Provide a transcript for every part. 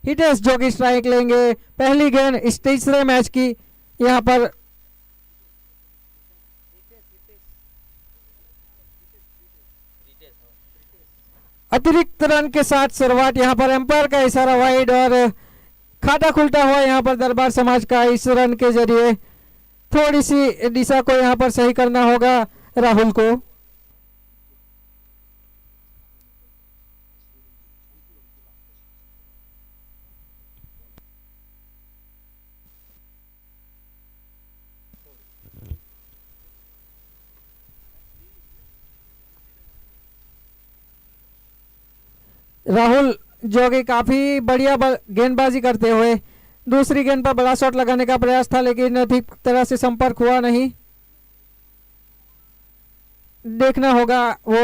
हिटेश जो कि स्ट्राइक लेंगे। पहली गेंद इस तीसरे मैच की यहाँ पर अतिरिक्त रन के साथ शुरुआत। यहाँ पर एम्पायर का इशारा वाइड और खाता खुलता हुआ यहाँ पर दरबार समाज का इस रन के जरिए थोड़ी सी दिशा को यहाँ पर सही करना होगा राहुल को। राहुल जो कि काफी बढ़िया गेंदबाजी करते हुए दूसरी गेंद पर बड़ा शॉट लगाने का प्रयास था, लेकिन ठीक तरह से संपर्क हुआ नहीं। देखना होगा वो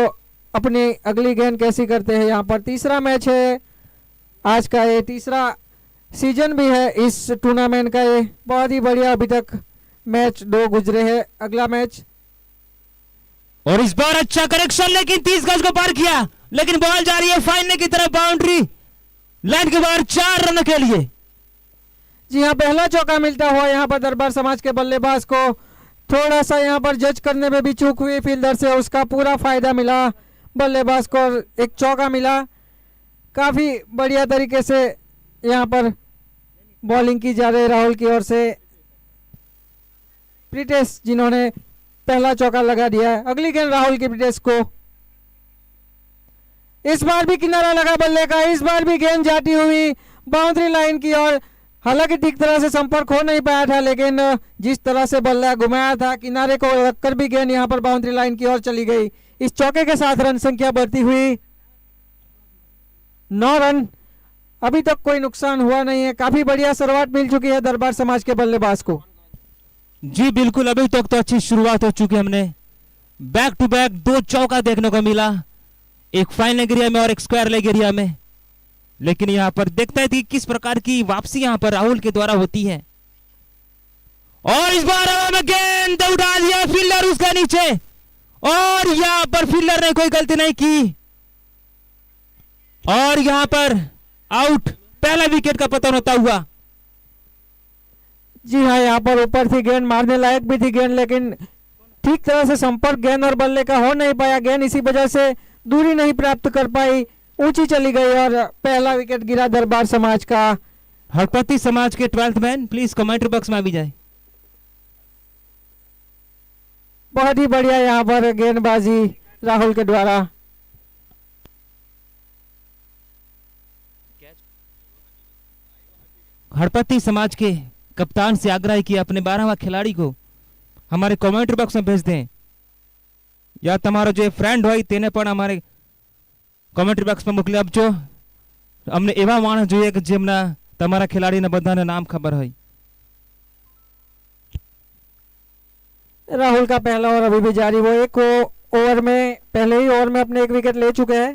अपनी अगली गेंद कैसी करते हैं। यहाँ पर तीसरा मैच है आज का, ये तीसरा सीजन भी है इस टूर्नामेंट का। ये बहुत ही बढ़िया अभी तक मैच 2 गुजरे हैं। अगला मैच और इस बार अच्छा करेक्शन, लेकिन 30 गज को पार किया, लेकिन बॉल जा रही है फाइनल की तरफ। बाउंड्री लाइन के बाहर 4 रन के लिए। जी हाँ, पहला चौका मिलता हुआ यहाँ पर दरबार समाज के बल्लेबाज को। थोड़ा सा यहाँ पर जज करने में भी चूक हुई फील्डर से, उसका पूरा फायदा मिला बल्लेबाज को। एक चौका मिला, काफी बढ़िया तरीके से यहाँ पर बॉलिंग की जा रही है राहुल की ओर से। प्रीटेश जिन्होंने पहला चौका लगा दिया है। अगली गेंद राहुल की प्रीटेश को। इस बार भी किनारा लगा बल्ले का, इस बार भी गेंद जाती हुई बाउंड्री लाइन की ओर। हालांकि ठीक तरह से संपर्क हो नहीं पाया था, लेकिन जिस तरह से बल्ला घुमाया था किनारे को लगकर भी गेंद यहां पर बाउंड्री लाइन की ओर चली गई। इस चौके के साथ रन संख्या बढ़ती हुई 9 रन। अभी तक कोई नुकसान हुआ नहीं है। काफी बढ़िया शुरुआत मिल चुकी है दरबार समाज के बल्लेबाज को। जी बिल्कुल, अभी तक तो अच्छी शुरुआत हो चुकी है। हमने बैक टू बैक 2 चौका देखने को मिला, एक फाइन लेग एरिया में और एक स्क्वायर लेग एरिया में। लेकिन यहां पर देखते हैं कि किस प्रकार की वापसी यहां पर राहुल के द्वारा होती है। और इस बार हवा में गेंद उड़ा दिया फील्डर उसके नीचे, और यहां पर फील्डर ने कोई गलती नहीं की और यहां पर आउट। पहला विकेट का पतन होता हुआ। जी हाँ, यहाँ पर ऊपर थी गेंद, मारने लायक भी थी गेंद, लेकिन ठीक तरह से संपर्क गेंद और बल्ले का हो नहीं पाया। गेंद इसी वजह से दूरी नहीं प्राप्त कर पाई, ऊंची चली गई और पहला विकेट गिरा दरबार समाज का। हरपति समाज के 12th man please commentary box में आ भी जाए। बहुत ही बढ़िया यहाँ पर गेंदबाजी राहुल के द्वारा। हरपति समाज के कप्तान से आग्रह किया अपने 12वां खिलाड़ी को हमारे कमेंट्री बॉक्स में भेज दें, या તમારો જે ફ્રેન્ડ હોય તેને પણ અમારે કમેન્ટ્રી બોક્સમાં મોકલી આપજો। અમને એવા માણસ જોઈએ કે જેમના તમારા ખેલાડીના બધાના નામ ખબર હોય। राहुल का पहला ओवर अभी भी जारी। वो एक ओवर में पहले ही ओवर में अपने एक विकेट ले चुके हैं,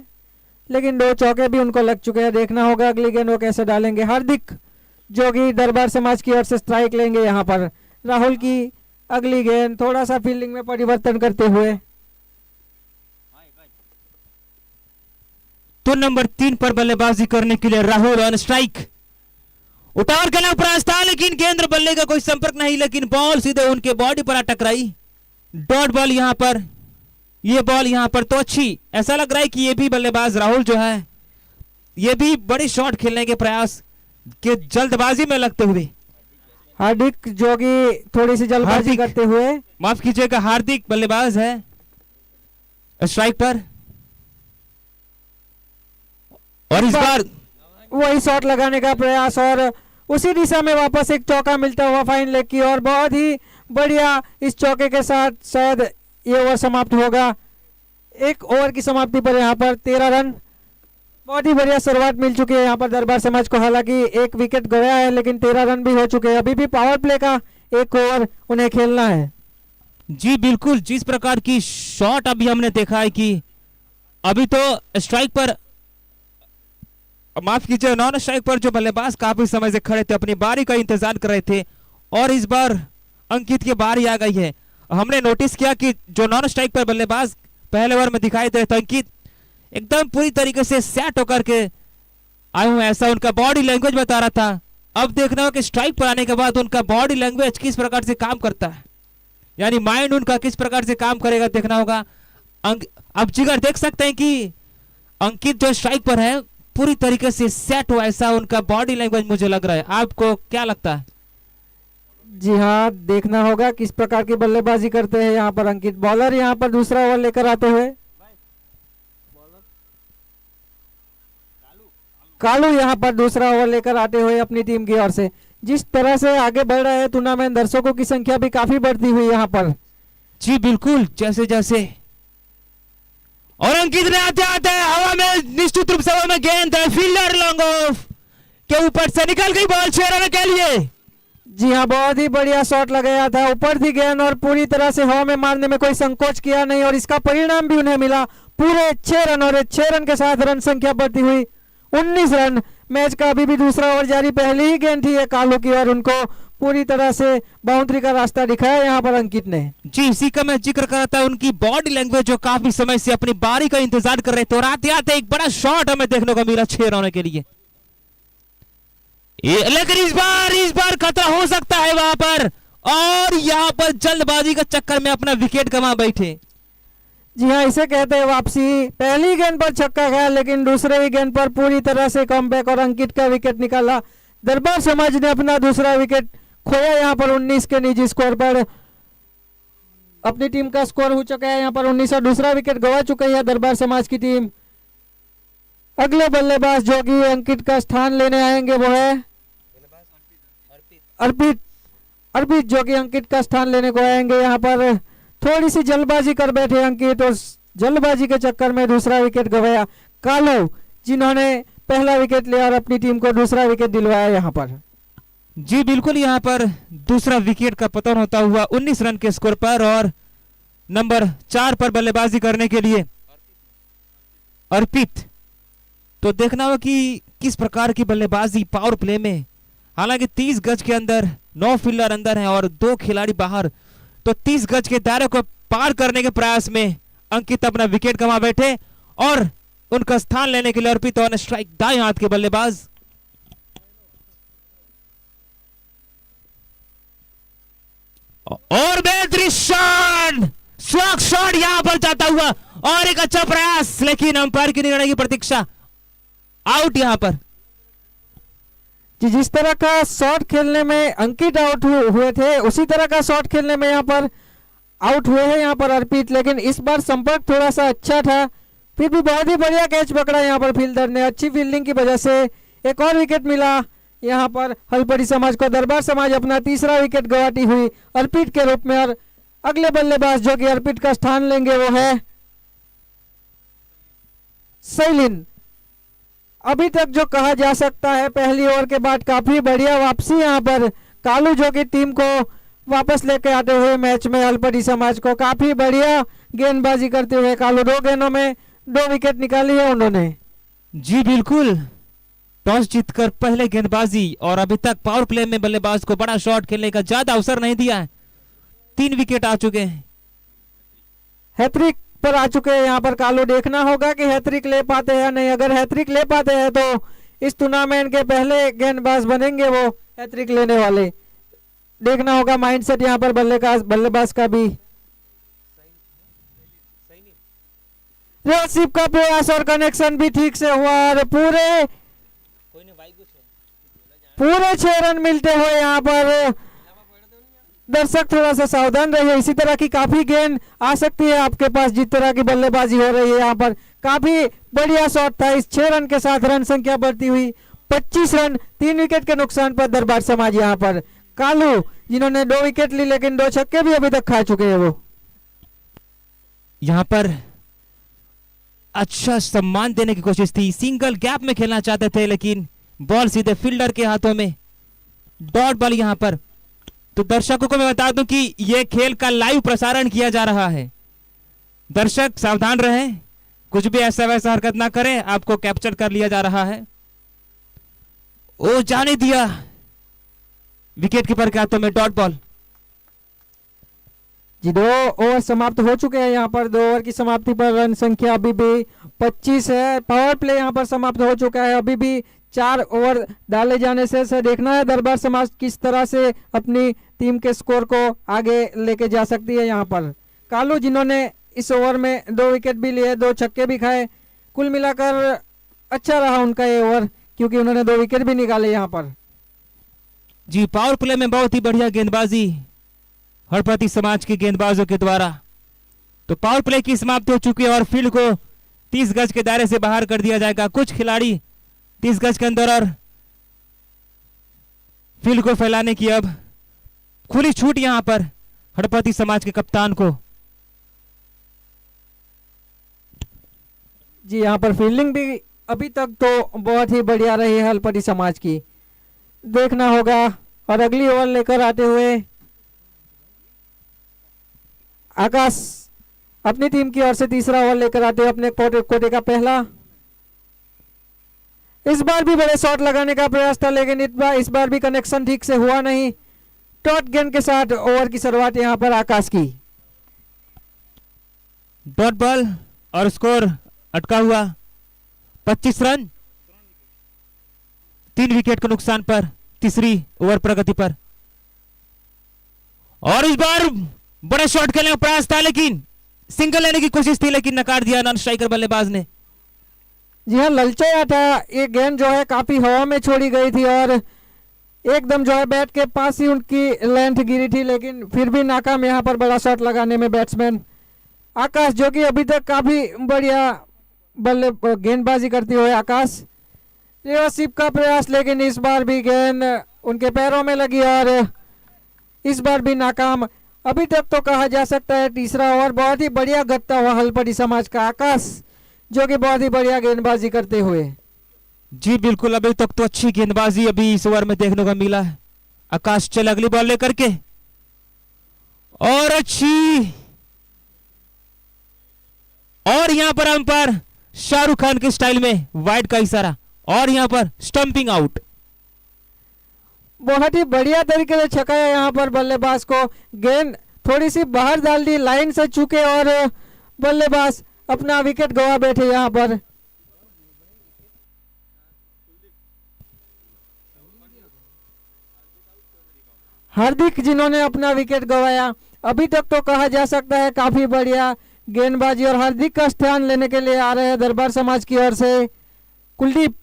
लेकिन 2 चौके भी उनको लग चुके हैं। देखना होगा अगली गेंद वो कैसे डालेंगे। हार्दिक जो कि दरबार समाज की ओर से स्ट्राइक लेंगे। यहाँ पर राहुल की अगली गेंद थोड़ा सा फील्डिंग में परिवर्तन करते हुए। तो नंबर 3 पर बल्लेबाजी करने के लिए राहुल ऑन स्ट्राइक। उतार करना प्रयास था, लेकिन गेंद बल्ले का कोई संपर्क नहीं, लेकिन बॉल सीधे उनके बॉडी पर टकराई। डॉट बॉल यहां पर, ये बॉल यहां पर तो अच्छी, ऐसा लग रहा है कि ये भी बल्लेबाज राहुल जो है ये भी बड़ी शॉट खेलने के प्रयास के जल्दबाजी में लगते हुए। हार्दिक जो कि थोड़ी सी जल्दबाजी करते हुए, माफ कीजिएगा, हार्दिक बल्लेबाज है स्ट्राइक पर। और इस बार वही शॉट लगाने का प्रयास और उसी दिशा में वापस एक चौका मिलता हुआ फाइन लेग की। और बहुत ही बढ़िया इस चौके के साथ शायद ये ओवर समाप्त होगा। एक ओवर की समाप्ति पर यहाँ पर 13 रन। बहुत ही बढ़िया शुरुआत मिल चुकी है यहाँ पर दरबार समाज को। हालांकि एक विकेट गया है, लेकिन 13 रन भी हो चुके हैं। अभी भी पावर प्ले का एक ओवर उन्हें खेलना है। जी बिल्कुल, जिस प्रकार की शॉट अभी हमने देखा है कि अभी तो स्ट्राइक पर, माफ कीजिए, नॉन स्ट्राइक पर जो बल्लेबाज काफी समय से खड़े थे, अपनी बारी का इंतजार कर रहे थे, और इस बार अंकित की बारी आ गई है। हमने नोटिस किया कि जो नॉन स्ट्राइक पर बल्लेबाज पहले ओवर में दिखाई दे रहे थे, अंकित एकदम पूरी तरीके से सेट होकर के आए हूं, ऐसा उनका बॉडी लैंग्वेज बता रहा था। अब देखना होगा कि स्ट्राइक पर आने के बाद उनका बॉडी लैंग्वेज किस प्रकार से काम करता है, यानी माइंड उनका किस प्रकार से काम करेगा देखना होगा। अब जिगर देख सकते हैं कि अंकित जो स्ट्राइक पर है पूरी तरीके से सेट हुआ, ऐसा उनका बॉडी लैंग्वेज मुझे लग रहा है। आपको क्या लगता है? जी हाँ, देखना होगा किस प्रकार की बल्लेबाजी करते हैं यहाँ पर अंकित। बॉलर यहाँ पर दूसरा ओवर लेकर आते हुए कालू यहाँ पर दूसरा ओवर लेकर आते हुए अपनी टीम की ओर से। जिस तरह से आगे बढ़ रहे हैं टूर्नामेंट, दर्शकों की संख्या भी काफी बढ़ती हुई यहाँ पर। जी बिल्कुल, जैसे जैसे और अंकित ने आते आते हवा में निश्चित रूप से हवा में गेंद है, फील्डर लॉन्ग ऑफ के ऊपर से निकल गई बॉल 6 रन के लिए। जी हाँ, बहुत ही बढ़िया शॉट लगाया था, ऊपर थी गेंद और पूरी तरह से हवा में मारने में कोई संकोच किया नहीं और इसका परिणाम भी उन्हें मिला, पूरे 6 रन। और 6 रन के साथ रन संख्या बढ़ती हुई 19 रन। मैच का अभी भी दूसरा ओवर जारी, पहली ही गेंद थी ये कालू की और उनको पूरी तरह से बाउंड्री का रास्ता दिखाया यहाँ पर अंकित ने। जी, इसी का मैं जिक्र कर रहा था, उनकी बॉडी लैंग्वेज जो काफी समय से अपनी बारी का इंतजार कर रहे थे और आते आते एक बड़ा शॉट हमें देखने को मिला 6 रन के लिए। लेकिन इस बार खतरा हो सकता है वहां पर, और यहाँ पर जल्दबाजी के चक्कर में अपना विकेट गंवा बैठे। जी हाँ, इसे कहते हैं वापसी। पहली गेंद पर छक्का गया लेकिन दूसरे ही गेंद पर पूरी तरह से कमबैक और अंकित का विकेट निकाला। दरबार समाज ने अपना दूसरा विकेट खोया यहाँ पर 19 के निजी स्कोर पर। अपनी टीम का स्कोर हो चुका है यहाँ पर 19 और दूसरा विकेट गवा चुकी है दरबार समाज की टीम। अगले बल्लेबाज जो कि अंकित का स्थान लेने आएंगे वो है अर्पित जो कि अंकित का स्थान लेने को आएंगे। यहाँ पर थोड़ी सी जल्दबाजी कर बैठे अंकित और जल्दबाजी के चक्कर में दूसरा विकेट गवाया। कालू जिन्होंने पहला विकेट लिया और अपनी टीम को दूसरा विकेट दिलवाया यहाँ पर। जी बिल्कुल, यहाँ पर दूसरा विकेट का पतन होता हुआ 19 रन के स्कोर पर और नंबर 4 पर बल्लेबाजी करने के लिए अर्पित। तो देखना होगा कि किस प्रकार की बल्लेबाजी पावर प्ले में, हालांकि 30 गज के अंदर 9 फील्डर अंदर हैं और 2 खिलाड़ी बाहर, तो 30 गज के दायरे को पार करने के प्रयास में अंकित अपना विकेट गंवा बैठे और उनका स्थान लेने के लिए अर्पित और स्ट्राइक दाएं हाथ के बल्लेबाज। और बेहतरीन शॉट, स्वॉग शॉट यहां पर जाता हुआ और एक अच्छा प्रयास, लेकिन अंपायर की निर्णय की प्रतीक्षा, आउट यहां पर। जिस तरह का शॉट खेलने में अंकित आउट हुए थे उसी तरह का शॉट खेलने में यहाँ पर आउट हुए हैं यहाँ पर अर्पित, लेकिन इस बार संपर्क थोड़ा सा अच्छा था। फिर भी बहुत ही बढ़िया कैच पकड़ा यहाँ पर फील्डर ने, अच्छी फील्डिंग की वजह से एक और विकेट मिला यहाँ पर हलपड़ी समाज को। दरबार समाज अपना तीसरा विकेट गंवाती हुई अर्पित के रूप में। और अगले बल्लेबाज जो कि अर्पित का स्थान लेंगे वो है शैलिन। अभी तक जो कहा जा सकता है पहली ओवर के बाद काफी बढ़िया वापसी यहाँ पर कालू जो कि टीम को वापस लेके आते हुए मैच में हलपड़ी समाज को काफी बढ़िया गेंदबाजी करते हुए कालू 2 गेंदों में 2 विकेट निकाली है उन्होंने। जी बिल्कुल, टॉस जीतकर पहले गेंदबाजी और अभी तक पावर प्ले में बल्लेबाज को बड़ा शॉट खेलने का ज्यादा अवसर नहीं दिया है। 3 विकेट आ चुके हैं, हैट्रिक पर आ चुके हैं यहाँ पर कालू। देखना होगा कि हैट्रिक ले पाते हैं नहीं। अगर हैट्रिक ले पाते हैं तो इस टूर्नामेंट के पहले गेंदबाज बनेंगे वो हैट्रिक लेने वाले। देखना होगा माइंडसेट यहाँ पर बल्लेबाज का भी। रिसीव का प्रयास और कनेक्शन भी ठीक से हुआ और पूरे 6 रन मिलते हुए यहाँ पर दर्शक थोड़ा सा सावधान रहिए। इसी तरह की काफी गेंद आ सकती है आपके पास जिस तरह की बल्लेबाजी हो रही है यहाँ पर। काफी बढ़िया शॉट था, इस 6 रन के साथ रन संख्या बढ़ती हुई 25 रन। 3 विकेट के नुकसान पर दरबार समाज यहाँ पर। कालू जिन्होंने 2 विकेट ली लेकिन 2 छक्के भी अभी तक खा चुके हैं वो। यहाँ पर अच्छा सम्मान देने की कोशिश थी, सिंगल गैप में खेलना चाहते थे लेकिन बॉल सीधे फील्डर के हाथों में, डॉट बॉल यहाँ पर। तो दर्शकों को मैं बता दूं कि यह खेल का लाइव प्रसारण किया जा रहा है, दर्शक सावधान रहें, कुछ भी ऐसा वैसा हरकत ना करें, आपको कैप्चर कर लिया जा रहा है। ओ जाने दिया विकेट कीपर के हाथों में, डॉट बॉल। जी 2 ओवर समाप्त हो चुके हैं यहाँ पर। 2 ओवर की समाप्ति पर रन संख्या अभी भी 25 है। पावर प्ले यहाँ पर समाप्त हो चुका है, अभी भी 4 ओवर डाले जाने से देखना है दरबार समाज किस तरह से अपनी टीम के स्कोर को आगे लेके जा सकती है। यहाँ पर कालू जिन्होंने इस ओवर में 2 विकेट भी लिए, 2 छक्के भी खाए, कुल मिलाकर अच्छा रहा उनका ये ओवर क्योंकि उन्होंने 2 विकेट भी निकाले यहाँ पर। जी पावर प्ले में बहुत ही बढ़िया गेंदबाजी हड़पति समाज के गेंदबाजों के द्वारा। तो पावर प्ले की समाप्ति हो चुकी है और फील्ड को 30 गज के दायरे से बाहर कर दिया जाएगा। कुछ खिलाड़ी 30 गज के अंदर और फील्ड को फैलाने की अब खुली छूट यहां पर हड़पति समाज के कप्तान को। जी यहाँ पर फील्डिंग भी अभी तक तो बहुत ही बढ़िया रही है हड़पति समाज की, देखना होगा। और अगली ओवर लेकर आते हुए आकाश अपनी टीम की ओर से तीसरा ओवर लेकर आते हुए अपने कोटे का पहला। इस बार भी बड़े शॉट लगाने का प्रयास था लेकिन इस बार भी कनेक्शन ठीक से हुआ नहीं। डॉट गेंद के साथ ओवर की शुरुआत यहां पर आकाश की। डॉट बॉल और स्कोर अटका हुआ 25 रन 3 विकेट के नुकसान पर तीसरी ओवर प्रगति पर। और इस बार बड़ा शॉट खेलने का प्रयास था लेकिन सिंगल लेने की कोशिश थी लेकिन नकार दिया नॉन स्ट्राइकर बल्लेबाज ने। जी हाँ, ललचाया था। ये गेंद जो है काफी हवा में छोड़ी गई थी और एकदम जो है बैट के पास ही उनकी लेंथ गिरी थी लेकिन फिर भी नाकाम यहाँ पर बड़ा शॉट लगाने में बैट्समैन आकाश, जो कि अभी तक काफी बढ़िया बल्ले गेंदबाजी करती हुए आकाश रिवर्सिप का प्रयास, लेकिन इस बार भी गेंद उनके पैरों में लगी और इस बार भी नाकाम। अभी तक तो कहा जा सकता है तीसरा ओवर बहुत ही बढ़िया गत्ता हुआ हड़पति समाज का आकाश, जो कि बहुत ही बढ़िया गेंदबाजी करते हुए। जी बिल्कुल, अभी तक तो अच्छी गेंदबाजी अभी इस ओवर में देखने को मिला है। आकाश चल अगली बॉल लेकर के और अच्छी, और यहां पर अंपायर शाहरुख खान के स्टाइल में वाइड का इशारा और यहां पर स्टंपिंग आउट। बहुत ही बढ़िया तरीके से छकाया यहाँ पर बल्लेबाज को, गेंद थोड़ी सी बाहर डाल दी लाइन से चुके और बल्लेबाज अपना विकेट गवा बैठे यहाँ पर। हार्दिक जिन्होंने अपना विकेट गवाया। अभी तक तो कहा जा सकता है काफी बढ़िया गेंदबाजी और हार्दिक का स्थान लेने के लिए आ रहे हैं दरबार समाज की ओर से कुलदीप।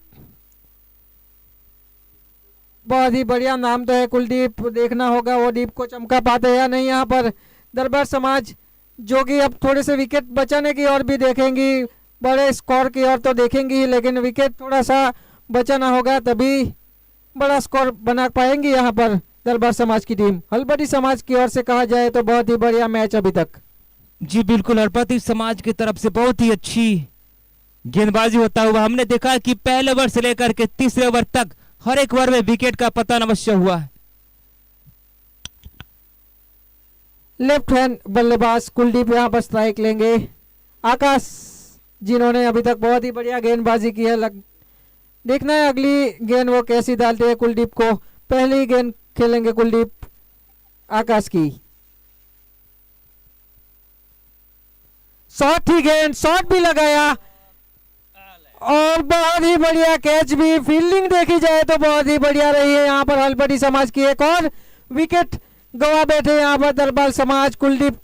बहुत ही बढ़िया नाम तो है कुलदीप, देखना होगा वो दीप को चमका पाते हैं या नहीं यहाँ पर दरबार समाज, जो कि अब थोड़े से विकेट बचाने की ओर भी देखेंगी, बड़े स्कोर की ओर तो देखेंगी लेकिन विकेट थोड़ा सा बचाना होगा तभी बड़ा स्कोर बना पाएंगी यहाँ पर दरबार समाज की टीम। हड़पति समाज की ओर से कहा जाए तो बहुत ही बढ़िया मैच अभी तक। जी बिल्कुल, हड़पति समाज की तरफ से बहुत ही अच्छी गेंदबाजी होता हुआ हमने देखा कि पहले ओवर से लेकर के तीसरे ओवर तक हर एक ओवर में विकेट का पतन अवश्य हुआ है। लेफ्ट हैंड बल्लेबाज कुलदीप यहाँ पर स्ट्राइक लेंगे। आकाश जिन्होंने अभी तक बहुत ही बढ़िया गेंदबाजी की है, देखना है अगली गेंद वो कैसी डालते हैं कुलदीप को। पहली गेंद खेलेंगे कुलदीप आकाश की। शॉट थी गेंद, शॉट भी लगाया और बहुत ही बढ़िया कैच भी। फील्डिंग देखी जाए तो बहुत ही बढ़िया रही है यहाँ पर हड़पति समाज की। एक और विकेट गवा बैठे यहाँ पर दरबार समाज कुलदीप,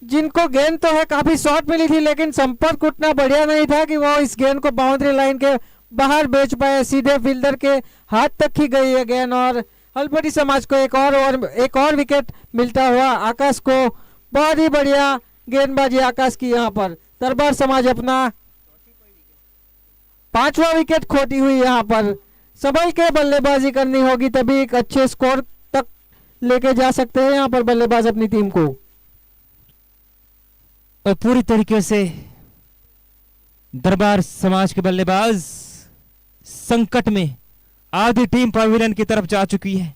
जिनको गेंद तो है काफी शॉट मिली थी लेकिन संपर्क उतना बढ़िया नहीं था कि वो इस गेंद को बाउंड्री लाइन के बाहर बेच पाए, सीधे फील्डर के हाथ तक ही गई है गेंद और हड़पति समाज को एक और विकेट मिलता हुआ आकाश को। बहुत ही बढ़िया गेंदबाजी आकाश की यहाँ पर। दरबार समाज अपना 5वां विकेट खोती हुई यहाँ पर। संभल के बल्लेबाजी करनी होगी तभी एक अच्छे स्कोर तक लेके जा सकते हैं यहाँ पर बल्लेबाज अपनी टीम को। और पूरी तरीके से दरबार समाज के बल्लेबाज संकट में आधी टीम पवेलियन की तरफ जा चुकी है।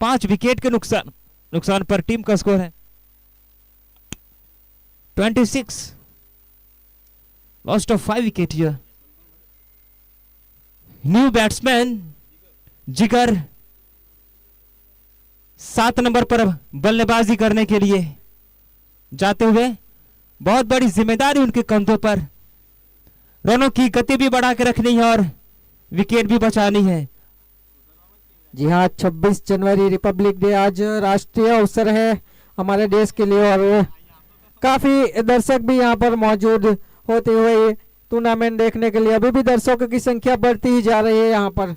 5 विकेट के नुकसान पर टीम का स्कोर है 26, lost of 5 wicket here. New batsman जिगर 7 नंबर पर बल्लेबाजी करने के लिए जाते हुए बहुत बड़ी जिम्मेदारी उनके कंधों पर। रनों की गति भी बढ़ा के रखनी है और विकेट भी बचानी है। जी हाँ, 26 जनवरी रिपब्लिक डे आज राष्ट्रीय अवसर है हमारे देश के लिए और काफी दर्शक भी यहाँ पर मौजूद होते हुए टूर्नामेंट देखने के लिए अभी भी दर्शकों की संख्या बढ़ती ही जा रही है। यहाँ पर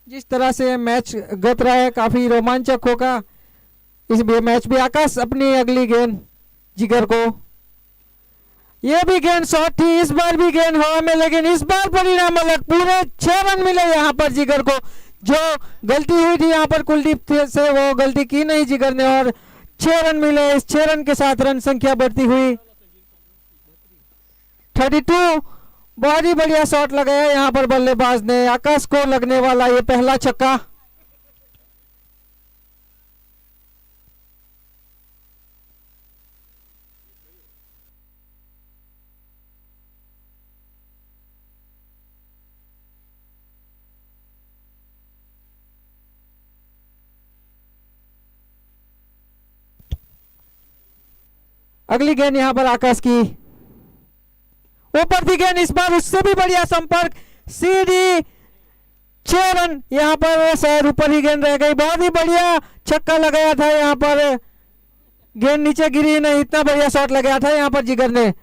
जिस तरह से मैच गत रहा है काफी रोमांचक होगा इस मैच भी। आकाश अपनी अगली गेंद जिगर को, यह भी गेंद शॉट थी, इस बार भी गेंद हवा में, लेकिन इस बार परिणाम अलग, पूरे 6 रन मिले यहाँ पर जिगर को। जो गलती हुई थी यहाँ पर कुलदीप से वो गलती की नहीं जिगर ने और 6 रन मिले। इस 6 रन के साथ रन संख्या बढ़ती हुई 32। बहुत ही बढ़िया शॉट लगाया यहाँ पर बल्लेबाज ने, आकाश को लगने वाला ये पहला छक्का। अगली गेंद यहाँ पर आकाश की, ऊपर थी गेंद, इस बार उससे भी बढ़िया संपर्क, सीधी 6 रन यहाँ पर, शायद ऊपर ही गेंद रह गई। बहुत ही बढ़िया छक्का लगाया था यहाँ पर, गेंद नीचे गिरी नहीं, इतना बढ़िया शॉट लगाया था यहाँ पर जिगर ने।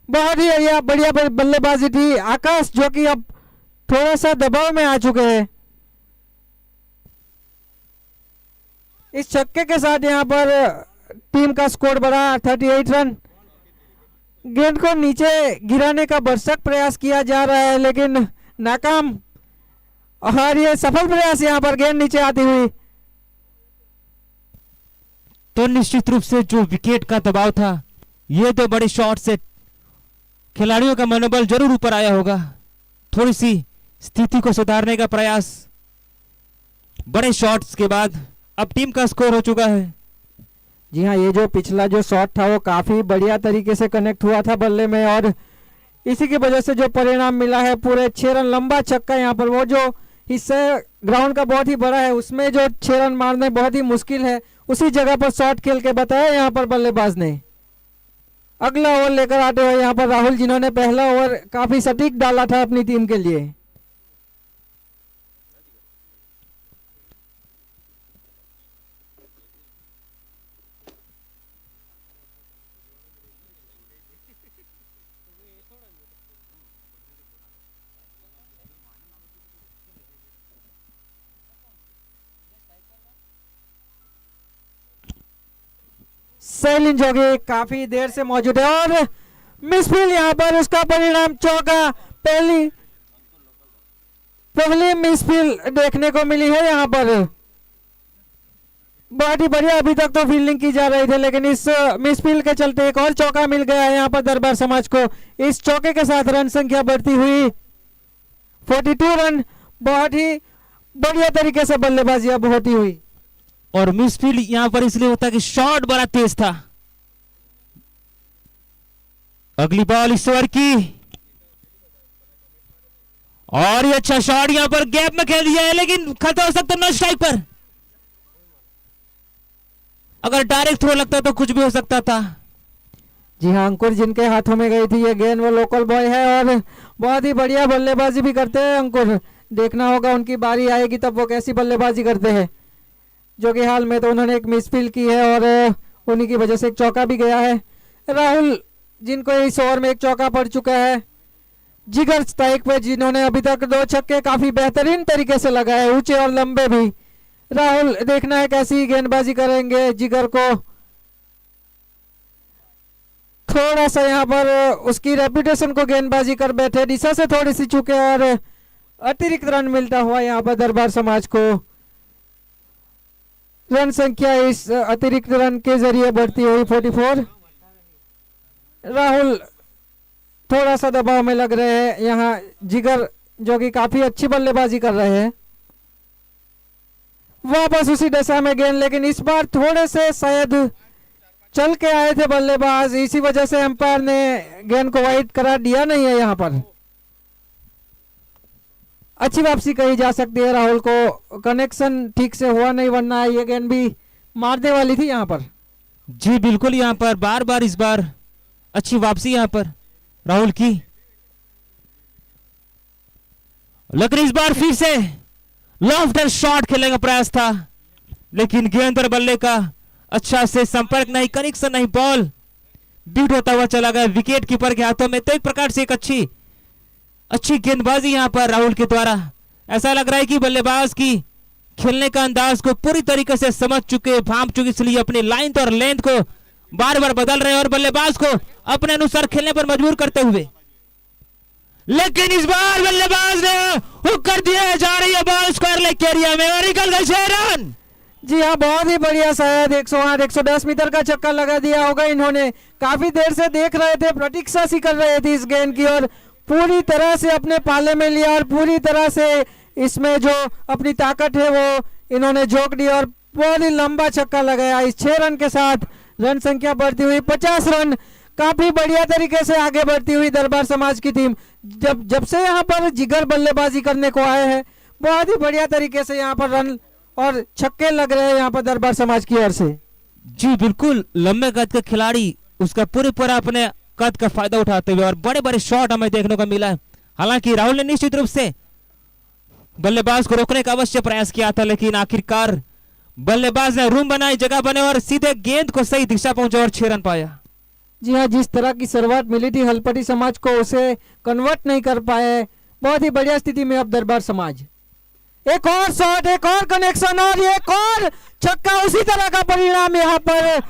बहुत ही बढ़िया बल्लेबाजी थी आकाश, जो कि अब थोड़ा सा दबाव में आ चुके हैं। इस छक्के के साथ यहाँ पर टीम का स्कोर बढ़ा 38 रन। गेंद को नीचे गिराने का भरसक प्रयास किया जा रहा है लेकिन नाकाम, और ये सफल प्रयास यहाँ पर गेंद नीचे आती हुई। तो निश्चित रूप से जो विकेट का दबाव था, ये तो बड़े शॉट से खिलाड़ियों का मनोबल जरूर ऊपर आया होगा। थोड़ी सी स्थिति को सुधारने का प्रयास बड़े शॉट्स के बाद अब टीम का स्कोर हो चुका है। जी हाँ, ये जो पिछला जो शॉट था वो काफी बढ़िया तरीके से कनेक्ट हुआ था बल्ले में और इसी की वजह से जो परिणाम मिला है, पूरे 6 रन लंबा छक्का यहाँ पर। वो जो हिस्सा ग्राउंड का बहुत ही बड़ा है उसमें जो 6 रन मारने बहुत ही मुश्किल है, उसी जगह पर शॉट खेल के बताया यहाँ पर बल्लेबाज ने। अगला ओवर लेकर आते हुए यहाँ पर राहुल, जिन्होंने पहला ओवर काफी सटीक डाला था अपनी टीम के लिए। सैलिन जोगी काफी देर से मौजूद है और मिसफील्ड यहाँ पर, उसका परिणाम चौका। पहली मिसफील्ड देखने को मिली है यहाँ पर। बहुत ही बढ़िया अभी तक तो फील्डिंग की जा रही थी लेकिन इस मिसफील्ड के चलते एक और चौका मिल गया है यहाँ पर दरबार समाज को। इस चौके के साथ रन संख्या बढ़ती हुई 42 रन। बहुत ही बढ़िया तरीके से बल्लेबाजी अब होती हुई। और मिसफील्ड यहां पर इसलिए होता है कि शॉट बड़ा तेज था। अगली बॉल इस ओवर की और ये अच्छा शॉट यहां पर गैप में खेल दिया है लेकिन खतरा हो सकता है नॉन स्ट्राइक पर। अगर डायरेक्ट थ्रो लगता तो कुछ भी हो सकता था। जी हाँ, अंकुर जिनके हाथों में गई थी ये गेंद, वो लोकल बॉय है और बहुत ही बढ़िया बल्लेबाजी भी करते हैं अंकुर। देखना होगा उनकी बारी आएगी तब वो कैसी बल्लेबाजी करते हैं, जो कि हाल में तो उन्होंने एक मिसफील्ड की है और उन्हीं की वजह से एक चौका भी गया है। राहुल, जिनको इस ओवर में एक चौका पड़ चुका है। जिगर स्ट्राइक पे, जिन्होंने अभी तक 2 छक्के काफी बेहतरीन तरीके से लगाए, ऊंचे और लंबे भी। राहुल, देखना है कैसी गेंदबाजी करेंगे। जिगर को थोड़ा सा यहाँ पर उसकी रेपुटेशन को गेंदबाजी कर बैठे, दिशा से थोड़ी सी चुके और अतिरिक्त रन मिलता हुआ यहाँ पर दरबार समाज को। रन संख्या इस अतिरिक्त रन के जरिए बढ़ती हुई 44। राहुल थोड़ा सा दबाव में लग रहे हैं यहाँ। जिगर जो कि काफी अच्छी बल्लेबाजी कर रहे हैं, वापस उसी दशा में गेंद, लेकिन इस बार थोड़े से शायद चल के आए थे बल्लेबाज, इसी वजह से अंपायर ने गेंद को वाइड करार दिया नहीं है। यहाँ पर अच्छी वापसी कही जा सकती है। राहुल को कनेक्शन ठीक से हुआ नहीं, वरना ये गेंद भी मारने वाली थी यहाँ पर। जी बिल्कुल, यहाँ पर बार बार इस बार अच्छी वापसी यहाँ पर राहुल की। लेकिन इस बार फिर से लॉफ्ट शॉट खेलने का प्रयास था, लेकिन गेंद और बल्ले का अच्छा से संपर्क नहीं, कनेक्शन नहीं, बॉल बीट होता हुआ चला गया विकेट कीपर के हाथों में। तो एक प्रकार से एक अच्छी गेंदबाजी यहां पर राहुल के द्वारा। ऐसा लग रहा है कि बल्लेबाज की खेलने का अंदाज को पूरी तरीके से समझ चुके, भांप चुके, इसलिए अपनी लाइन और लेंथ को बार बार बदल रहे हैं और बल्लेबाज को अपने अनुसार खेलने पर मजबूर करते हुए। लेकिन इस बार बल्लेबाज ने हुक कर दिया, जा रही है बॉल स्क्वायर लेग एरिया में और निकल गए 6 रन। जी हाँ, बहुत ही बढ़िया, शायद 108 110 मीटर का छक्का लगा दिया होगा इन्होंने। काफी देर से देख रहे थे, प्रतीक्षा सी कर रहे थे इस गेंद की और पूरी तरह से अपने पाले में लिया और पूरी तरह से इसमें जो अपनी ताकत है वो इन्होंने झोंक दी और बहुत ही लंबा छक्का लगाया। इस 6 रन के साथ रन संख्या बढ़ती हुई 50 रन, काफी बढ़िया तरीके से आगे बढ़ती हुई दरबार समाज की टीम। जब से यहाँ पर जिगर बल्लेबाजी करने को आए हैं, बहुत ही बढ़िया तरीके से यहाँ पर रन और छक्के लग रहे हैं यहाँ पर दरबार समाज की ओर से। जी बिल्कुल, लंबे कद के खिलाड़ी उसका पूरा अपने कद का फायदा उठाते हुए और बड़े बड़े शॉट हमें देखने को मिला। हालांकि राहुल ने निश्चित रूप से बल्लेबाज को रोकने का अवश्य प्रयास किया था, लेकिन आखिरकार बल्लेबाज ने रूम बनाई, जगह बने और सीधे गेंद को सही दिशा पहुंचा और 6 रन पाया। जी हाँ, जिस तरह की शुरुआत मिली थी हलपटी समाज को, उसे कन्वर्ट नहीं कर पाए। बहुत ही बढ़िया स्थिति में अब दरबार समाज। एक और शॉट, एक और कनेक्शन और एक और छक्का, उसी तरह का परिणाम यहाँ पर।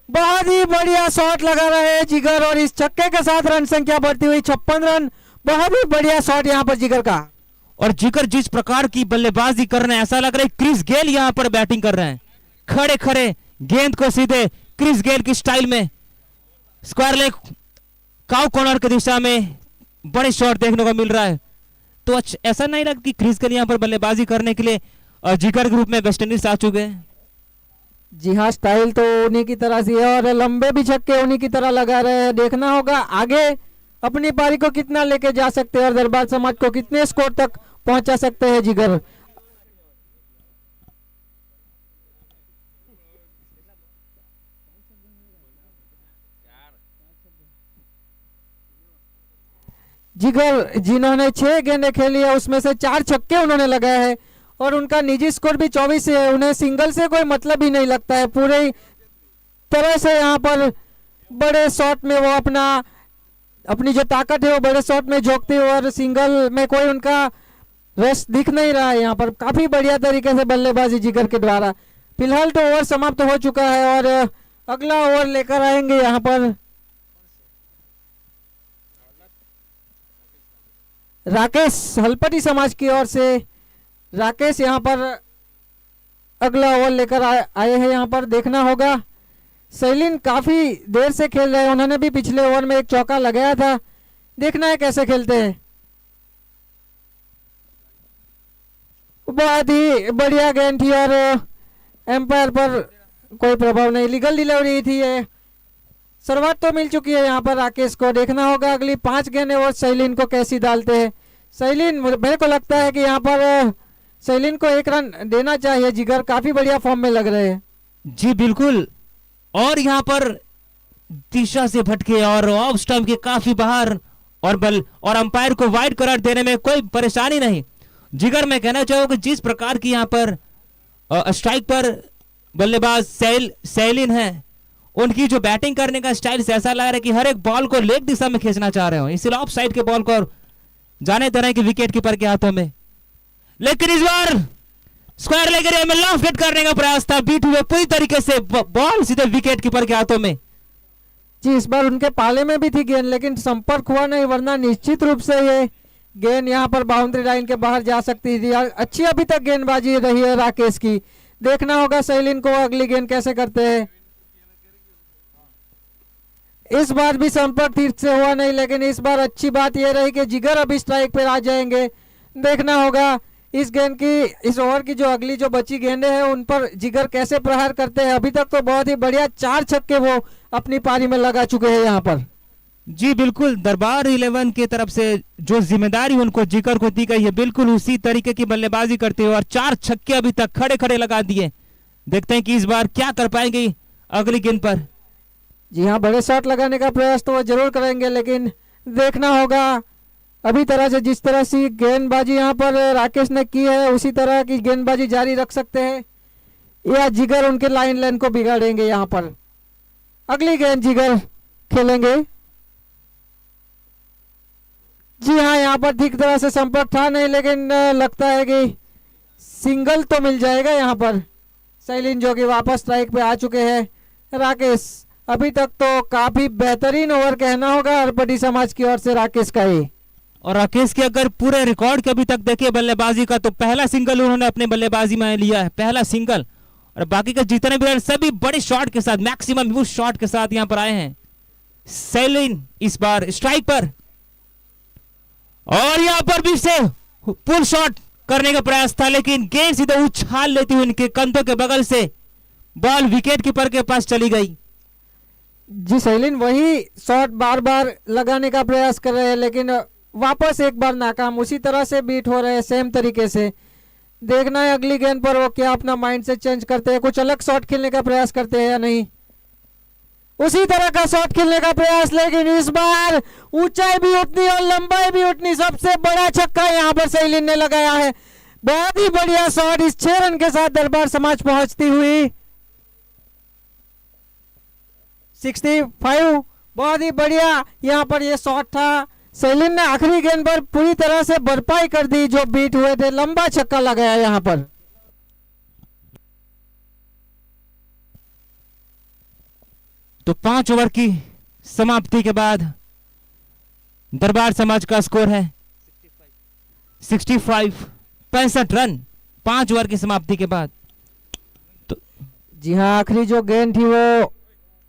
बहुत ही बढ़िया शॉट लगा रहे हैं जिगर और इस छक्के के साथ रन संख्या बढ़ती हुई 56 रन। बहुत ही बढ़िया शॉट यहाँ पर जिगर का। और जिगर जिस प्रकार की बल्लेबाजी कर रहे हैं, ऐसा लग रहा है क्रिस गेल यहाँ पर बैटिंग कर रहे हैं। खड़े खड़े गेंद को सीधे क्रिस गेल की स्टाइल में स्क्वायर लेग काउ कॉर्नर की दिशा में बड़े शॉट देखने को मिल रहा है। तो ऐसा नहीं लगता कि क्रिस गेल यहाँ पर बल्लेबाजी करने के लिए जिगर ग्रुप में वेस्ट इंडीज आ चुके हैं। जी हाँ, स्टाइल तो उन्हीं की तरह से है और लंबे भी छक्के उन्हीं की तरह लगा रहे हैं। देखना होगा आगे अपनी पारी को कितना लेके जा सकते हैं और दरबार समाज को कितने स्कोर तक पहुंचा सकते हैं जिगर। जिगर जिन्होंने 6 गेंदें खेली है उसमें से 4 छक्के उन्होंने लगाए हैं और उनका निजी स्कोर भी 24 है। उन्हें सिंगल से कोई मतलब ही नहीं लगता है। पूरे तरह से यहाँ पर बड़े शॉट में वो अपनी जो ताकत है वो बड़े शॉट में झोंकते हुए और सिंगल में कोई उनका रस दिख नहीं रहा है। यहाँ पर काफी बढ़िया तरीके से बल्लेबाजी जिगर के द्वारा। फिलहाल तो ओवर समाप्त हो चुका है और अगला ओवर लेकर आएंगे यहाँ पर राकेश हलपटी समाज की ओर से। राकेश यहाँ पर अगला ओवर लेकर आए हैं। यहाँ पर देखना होगा सैलिन काफी देर से खेल रहे हैं, उन्होंने भी पिछले ओवर में एक चौका लगाया था। देखना है कैसे खेलते हैं। बहुत ही बढ़िया गेंद थी और एम्पायर पर कोई प्रभाव नहीं, लीगल डिलीवरी थी। ये शुरुआत तो मिल चुकी है यहाँ पर राकेश को। देखना होगा अगली 5 गेंदें वो सैलिन को कैसी डालते हैं। सैलिन, मेरे को लगता है कि यहाँ पर सैलिन को 1 रन देना चाहिए। जिगर काफी बढ़िया फॉर्म में लग रहे हैं। जी बिल्कुल, और यहाँ पर दिशा से भटके और ऑफ स्टंप के काफी बाहर और अंपायर को वाइड करार देने में कोई परेशानी नहीं। जिगर, मैं कहना चाहूंगा जिस प्रकार की यहाँ पर स्ट्राइक पर बल्लेबाज सैलिन है, उनकी जो बैटिंग करने का स्टाइल से ऐसा लग रहा है कि हर एक बॉल को लेग दिशा में खींचना चाह रहे हो, इसलिए ऑफ साइड के बॉल को जाने तरह की विकेट कीपर के हाथों में। लेकिन इस बार स्क्वायर लेग एरिया में लॉफ्ट हिट करने का प्रयास था, बीट हुए पूरी तरीके से बॉल सीधे विकेट कीपर के हाथों में। जी, इस बार उनके पाले में भी थी गेंद लेकिन संपर्क हुआ नहीं, वरना निश्चित रूप से ये गेंद यहाँ पर बाउंड्री लाइन के बाहर जा सकती थी। अच्छी अभी तक गेंदबाजी रही है राकेश की। देखना होगा सैलिन को अगली गेंद कैसे करते हैं। इस बार भी संपर्क ठीक से हुआ नहीं, लेकिन इस बार अच्छी बात यह रही कि जिगर अभी स्ट्राइक पर आ जाएंगे। देखना होगा इस गेंद की, इस ओवर की जो अगली जो बची गेंदें हैं उन पर जिगर कैसे प्रहार करते हैं। अभी तक तो बहुत ही बढ़िया 4 छक्के वो अपनी पारी में लगा चुके हैं यहाँ पर। जी बिल्कुल, दरबार 11 की तरफ से जो जिम्मेदारी उनको जिगर को दी गई है, बिल्कुल उसी तरीके की बल्लेबाजी करते हुए और 4 छक्के अभी तक खड़े खड़े लगा दिए। देखते हैं कि इस बार क्या कर पाएंगे अगली गेंद पर। जी हाँ, बड़े शॉट लगाने का प्रयास तो वो जरूर करेंगे, लेकिन देखना होगा अभी तरह से जिस तरह से गेंदबाजी यहाँ पर राकेश ने की है उसी तरह की गेंदबाजी जारी रख सकते हैं या जिगर उनके लाइन को बिगाड़ेंगे। यहाँ पर अगली गेंद जिगर खेलेंगे। जी हाँ, यहाँ पर ठीक तरह से संपर्क था नहीं, लेकिन लगता है कि सिंगल तो मिल जाएगा यहाँ पर। शैलिन जो कि वापस स्ट्राइक पे आ चुके हैं। राकेश अभी तक तो काफी बेहतरीन ओवर कहना होगा हरपटी समाज की ओर से राकेश का ही। और राकेश के अगर पूरे रिकॉर्ड के अभी तक देखिए बल्लेबाजी का, तो पहला सिंगल उन्होंने अपने बल्लेबाजी में लिया है, पहला सिंगल। और बाकी के जितने भी रन सभी बड़े शॉट के साथ, मैक्सिमम यूज शॉट के साथ यहाँ पर आए हैं। शैलिन इस बार स्ट्राइक पर, और यहाँ पर भी से पुल शॉट करने का प्रयास था, लेकिन गेंद सीधे उछाल लेती हुई उनके कंधों के बगल से बॉल विकेट कीपर के पास चली गई। जी शैलिन वही शॉट बार बार लगाने का प्रयास कर रहे हैं, लेकिन वापस एक बार नाकाम। उसी तरह से बीट हो रहे हैं सेम तरीके से। देखना है अगली गेंद पर वो क्या अपना माइंड से चेंज करते हैं, कुछ अलग शॉट खेलने का प्रयास करते हैं या नहीं। उसी तरह का शॉट खेलने का प्रयास, लेकिन इस बार ऊंचाई भी उतनी और लंबाई भी उतनी। सबसे बड़ा छक्का यहाँ पर शैलिन ने लगाया है। बहुत ही बढ़िया शॉट, इस 6 रन के साथ दरबार समाज पहुंचती हुई 65। बहुत ही बढ़िया यहाँ पर ये शॉट था। शैलिन ने आखिरी गेंद पर पूरी तरह से भरपाई कर दी जो बीट हुए थे। लंबा छक्का लगाया यहाँ पर। तो 5 ओवर की समाप्ति के बाद दरबार समाज का स्कोर है 65 रन 5 ओवर की समाप्ति के बाद। तो जी हाँ, आखिरी जो गेंद थी वो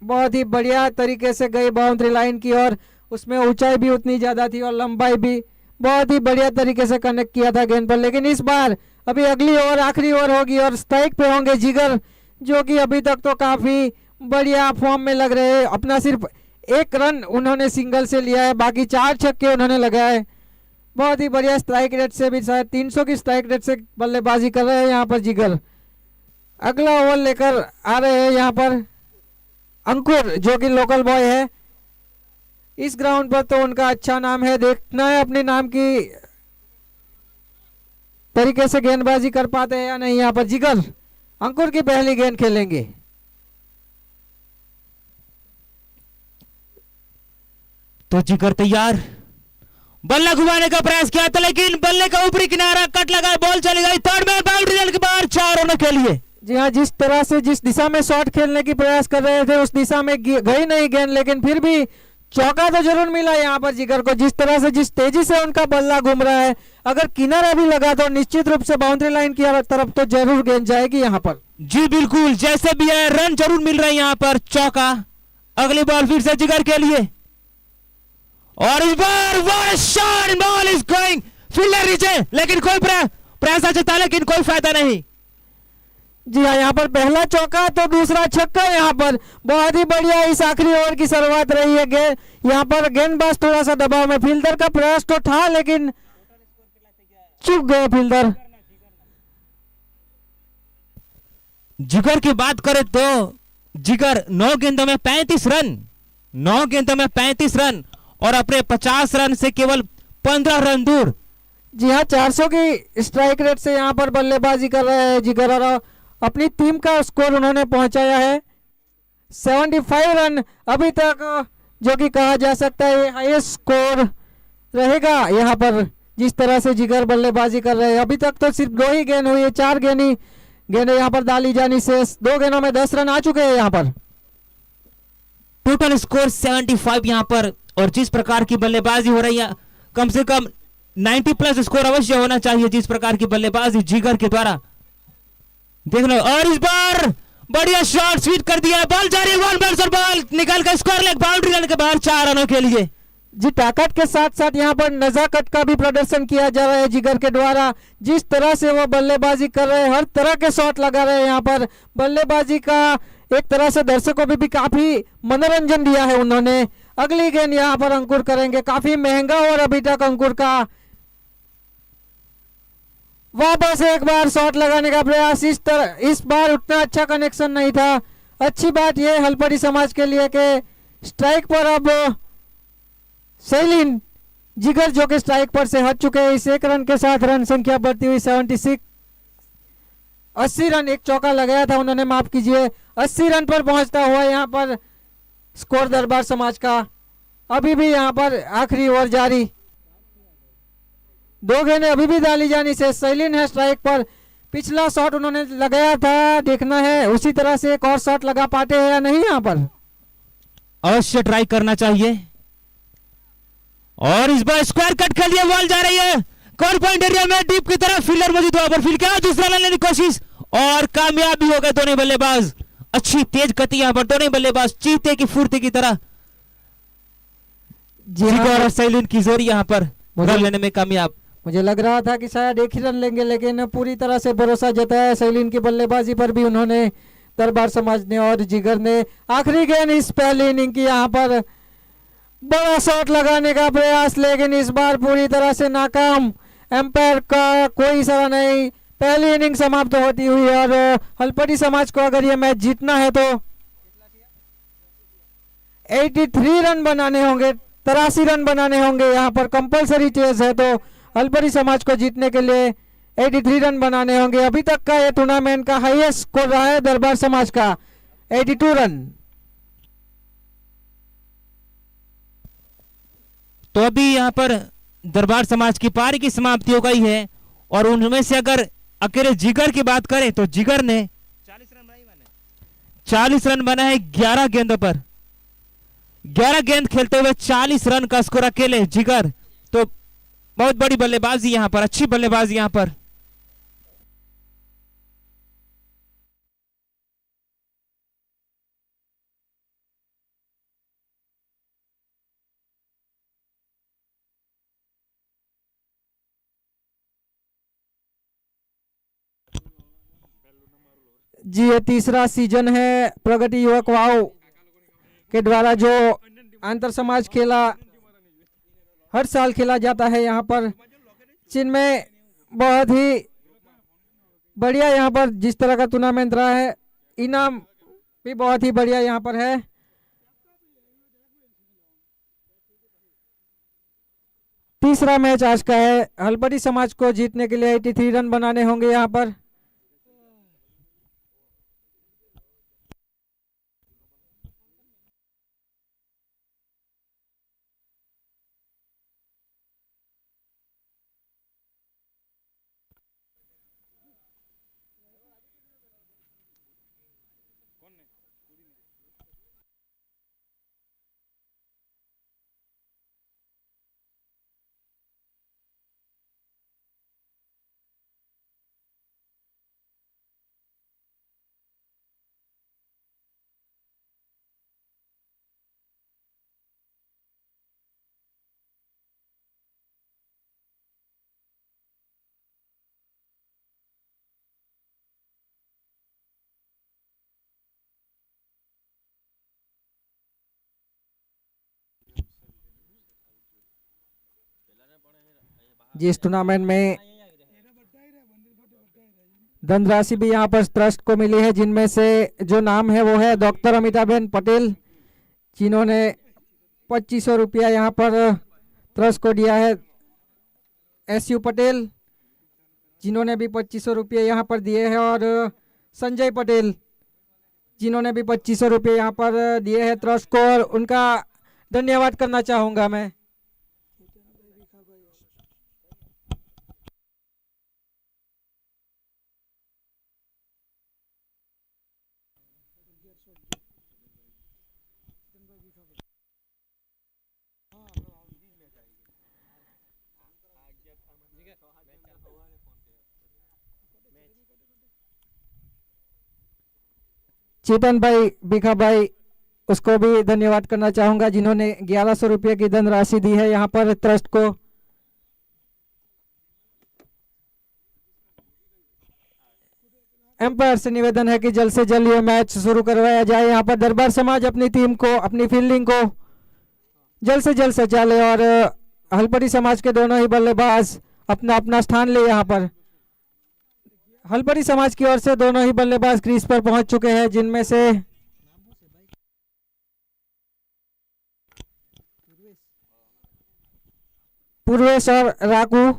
बहुत ही बढ़िया तरीके से गई बाउंड्री लाइन की, और उसमें ऊंचाई भी उतनी ज्यादा थी और लंबाई भी बहुत ही बढ़िया तरीके से कनेक्ट किया था गेंद पर। लेकिन इस बार अभी अगली ओवर आखिरी ओवर होगी और स्ट्राइक पे होंगे जिगर, जो कि अभी तक तो काफी बढ़िया फॉर्म में लग रहे हैं। अपना सिर्फ 1 रन उन्होंने सिंगल से लिया है, बाकी 4 छक्के उन्होंने लगाए। बहुत ही बढ़िया स्ट्राइक रेट से भी, शायद 300 की स्ट्राइक रेट से बल्लेबाजी कर रहे हैं यहाँ पर जिगर। अगला ओवर लेकर आ रहे हैं यहाँ पर अंकुर, जो कि लोकल बॉय है इस ग्राउंड पर, तो उनका अच्छा नाम है। देखना है अपने नाम की तरीके से गेंदबाजी कर पाते हैं या नहीं। यहाँ पर जिगर अंकुर की पहली गेंद खेलेंगे। तो जिगर तैयार, बल्ला घुमाने का प्रयास किया था, लेकिन बल्ले का ऊपरी किनारा कट लगा, बॉल चली गई थर्ड में, बाउंड्री लाइन के बाहर 4 रनों के लिए। जी हाँ, जिस तरह से जिस दिशा में शॉट खेलने की प्रयास कर रहे थे उस दिशा में गई नहीं गेंद, लेकिन फिर भी चौका तो जरूर मिला यहाँ पर जिगर को। जिस तरह से जिस तेजी से उनका बल्ला घूम रहा है, अगर किनारा भी लगा तो निश्चित रूप से बाउंड्री लाइन की तरफ तो जरूर गेंद जाएगी यहाँ पर। जी बिल्कुल, जैसे भी है रन जरूर मिल रहे हैं यहाँ पर। चौका, अगली बॉल फिर से जिगर के लिए, और इस बार what a shot, ball is going fielder नीचे, लेकिन कोई प्रयास चलता, लेकिन कोई फायदा नहीं। जी हाँ, यहाँ पर पहला चौका तो दूसरा छक्का यहाँ पर। बहुत ही बढ़िया इस आखिरी ओवर की शुरुआत रही है। यहाँ पर गेंदबाज थोड़ा सा दबाव में, फील्डर का प्रयास तो था लेकिन चूक गए फील्डर। जिगर की बात करें तो जिगर 9 गेंदों में 35 रन, 9 गेंदों में 35 रन और अपने 50 रन से केवल 15 रन दूर। जी हाँ, 400 की स्ट्राइक रेट से यहाँ पर बल्लेबाजी कर रहे हैं जिगर, और अपनी टीम का स्कोर उन्होंने पहुंचाया है 75 रन अभी तक, जो कि कहा जा सकता है हाईएस्ट स्कोर रहेगा यहाँ पर। जिस तरह से जिगर बल्लेबाजी कर रहे हैं, अभी तक तो सिर्फ 2 ही गेंद हुई है, 4 गेंदें यहाँ पर डाली जानी से 2 गेंदों में 10 रन आ चुके हैं यहाँ पर। टोटल स्कोर 75 यहाँ पर, और जिस प्रकार की बल्लेबाजी हो रही है कम से कम 90 प्लस स्कोर अवश्य होना चाहिए जिस प्रकार की बल्लेबाजी जिगर के द्वारा। देख लो, और इस बार बढ़िया शॉट स्वीप कर दिया, बॉल जारी, बॉल निकल कर स्क्वायर लेग बाउंड्री लाइन के बाहर 4 रनों के लिए। जी, ताकत के साथ साथ यहाँ पर नजाकत का भी प्रदर्शन किया जा रहा है जिगर के द्वारा। जिस तरह से वो बल्लेबाजी कर रहे हैं, हर तरह के शॉट लगा रहे हैं यहाँ पर। बल्लेबाजी का एक तरह से दर्शकों को भी काफी मनोरंजन दिया है उन्होंने। अगली गेंद यहाँ पर अंकुर करेंगे, काफी महंगा और अभी तक अंकुर का वापस एक बार शॉट लगाने का प्रयास। इस बार उतना अच्छा कनेक्शन नहीं था। अच्छी बात यह हलपड़ी समाज के लिए कि स्ट्राइक पर अब शैलिन जिगर जो कि स्ट्राइक पर से हट चुके हैं। इस एक रन के साथ रन संख्या बढ़ती हुई 76, 80 रन, एक चौका लगाया था उन्होंने, माफ कीजिए। 80 रन पर पहुंचता हुआ यहाँ पर स्कोर दरबार समाज का। अभी भी यहाँ पर आखिरी ओवर जारी, 2 गेंदें अभी भी डाली जानी से। सैलिन है स्ट्राइक पर, पिछला शॉट उन्होंने लगाया था, देखना है उसी तरह से एक और शॉट लगा पाते हैं या नहीं। यहाँ पर अवश्य ट्राई करना चाहिए। और इस बार स्क्वायर कट कर लिया, बॉल जा रही है कॉर्नर पॉइंट एरिया में, डीप की तरफ। फील्डर मौजूद हुआ पर फील्ड किया, दूसरा लेने की कोशिश और कामयाब भी हो गए दोनों बल्लेबाज। अच्छी तेज गति यहाँ पर, दोनों बल्लेबाज चीते की फुर्ती की तरह। जिगर और सैलिन की जोड़ी यहाँ पर रन लेने में कामयाब। मुझे लग रहा था कि शायद एक ही रन लेंगे, लेकिन पूरी तरह से भरोसा जताया सैलिन की बल्लेबाजी पर भी उन्होंने, दरबार समाज ने और जिगर ने। आखिरी गेंद इस पहली इनिंग की, यहाँ पर बड़ा शॉट लगाने का प्रयास, लेकिन इस बार पूरी तरह से नाकाम। एम्पायर का कोई इशारा नहीं, पहली इनिंग समाप्त होती हुई। और हलपटी समाज को अगर ये मैच जीतना है तो 83 रन बनाने होंगे, 83 रन बनाने होंगे। यहाँ पर कंपलसरी चेस है, तो हलपटी समाज को जीतने के लिए 83 रन बनाने होंगे। अभी तक का ये टूर्नामेंट का हाईएस्ट स्कोर रहा है दरबार समाज का, 82 रन। तो अभी यहाँ पर दरबार समाज की पारी की समाप्ति हो गई है। और उनमें से अगर अकेले जिगर की बात करें तो जिगर ने 40 रन बना है 11 गेंदों पर। 11 गेंद खेलते हुए 40 रन का स्कोर अकेले जिगर, तो बहुत बड़ी बल्लेबाजी यहाँ पर, अच्छी बल्लेबाजी यहाँ पर। जी ये तीसरा सीजन है प्रगति युवक वाव के द्वारा जो अंतर समाज खेला हर साल खेला जाता है यहाँ पर, जिनमें बहुत ही बढ़िया यहाँ पर जिस तरह का टूर्नामेंट रहा है, इनाम भी बहुत ही बढ़िया यहाँ पर है। तीसरा मैच आज का है, हलपटी समाज को जीतने के लिए 83 रन बनाने होंगे यहाँ पर। जिस टूर्नामेंट में धनराशि भी यहाँ पर ट्रस्ट को मिली है, जिनमें से जो नाम है वो है डॉक्टर अमिताबेन पटेल, जिन्होंने 2500 रुपया यहाँ पर ट्रस्ट को दिया है। एसयू पटेल जिन्होंने भी 2500 रुपये यहाँ पर दिए हैं, और संजय पटेल जिन्होंने भी 2500 रुपये यहाँ पर दिए हैं ट्रस्ट को, और उनका धन्यवाद करना चाहूँगा मैं। चेतन भाई, बिखा भाई, उसको भी धन्यवाद करना चाहूंगा, जिन्होंने 1100 रुपये की धनराशि दी है यहाँ पर ट्रस्ट को। एम्पायर से निवेदन है कि जल्द से जल्द ये मैच शुरू करवाया जाए। यहाँ पर दरबार समाज अपनी टीम को, अपनी फील्डिंग को जल्द से जल्द सजा ले, और हलपटी समाज के दोनों ही बल्लेबाज अपना अपना स्थान ले। यहाँ पर हलपटी समाज की ओर से दोनों ही बल्लेबाज क्रीज पर पहुंच चुके हैं, जिनमें से पूर्वेश और राकू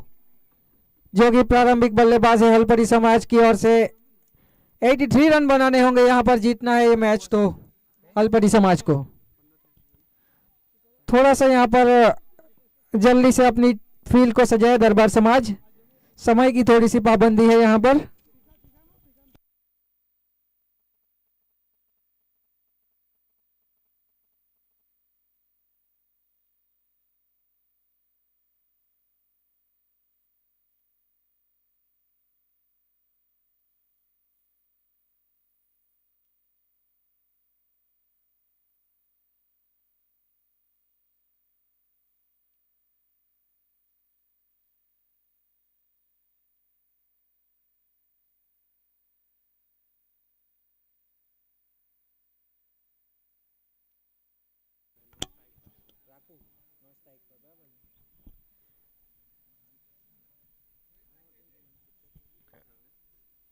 जो कि प्रारंभिक बल्लेबाज है हलपरी समाज की ओर से 83 रन बनाने होंगे। यहाँ पर जीतना है ये मैच तो हलपरी समाज को। थोड़ा सा यहाँ पर जल्दी से अपनी फील्ड को सजाए दरबार समाज, समय की थोड़ी सी पाबंदी है यहाँ पर।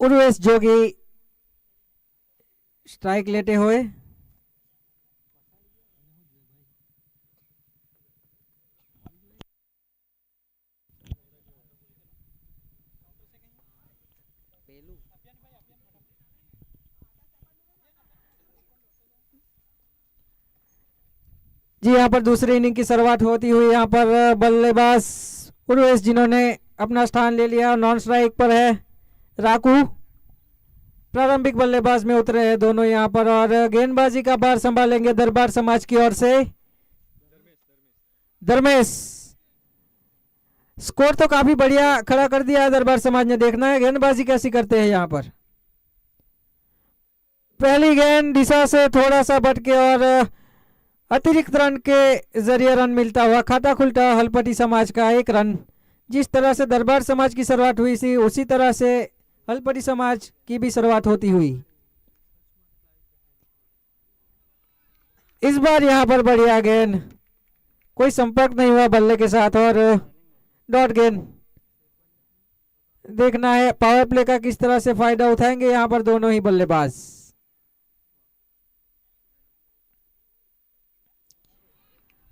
उर्वेश जोगी स्ट्राइक लेते हुए। जी यहाँ पर दूसरी इनिंग की शुरुआत होती हुई यहाँ पर बल्लेबाज उर्वेश जिन्होंने अपना स्थान ले लिया। नॉन स्ट्राइक पर है राकू, प्रारंभिक बल्लेबाज में उतरे हैं दोनों यहाँ पर। और गेंदबाजी का भार संभालेंगे दरबार समाज की ओर से धर्मेश। स्कोर तो काफी बढ़िया खड़ा कर दिया है दरबार समाज ने, देखना है गेंदबाजी कैसी करते हैं यहाँ पर। पहली गेंद दिशा से थोड़ा सा भटके और अतिरिक्त रन के जरिए रन मिलता हुआ खाता खुलता हलपति समाज का 1 रन। जिस तरह से दरबार समाज की शुरुआत हुई थी उसी तरह से हलपति समाज की भी शुरुआत होती हुई। इस बार यहाँ पर बढ़िया गेंद, कोई संपर्क नहीं हुआ बल्ले के साथ और डॉट गेंद। देखना है पावर प्ले का किस तरह से फायदा उठाएंगे यहाँ पर दोनों ही बल्लेबाज।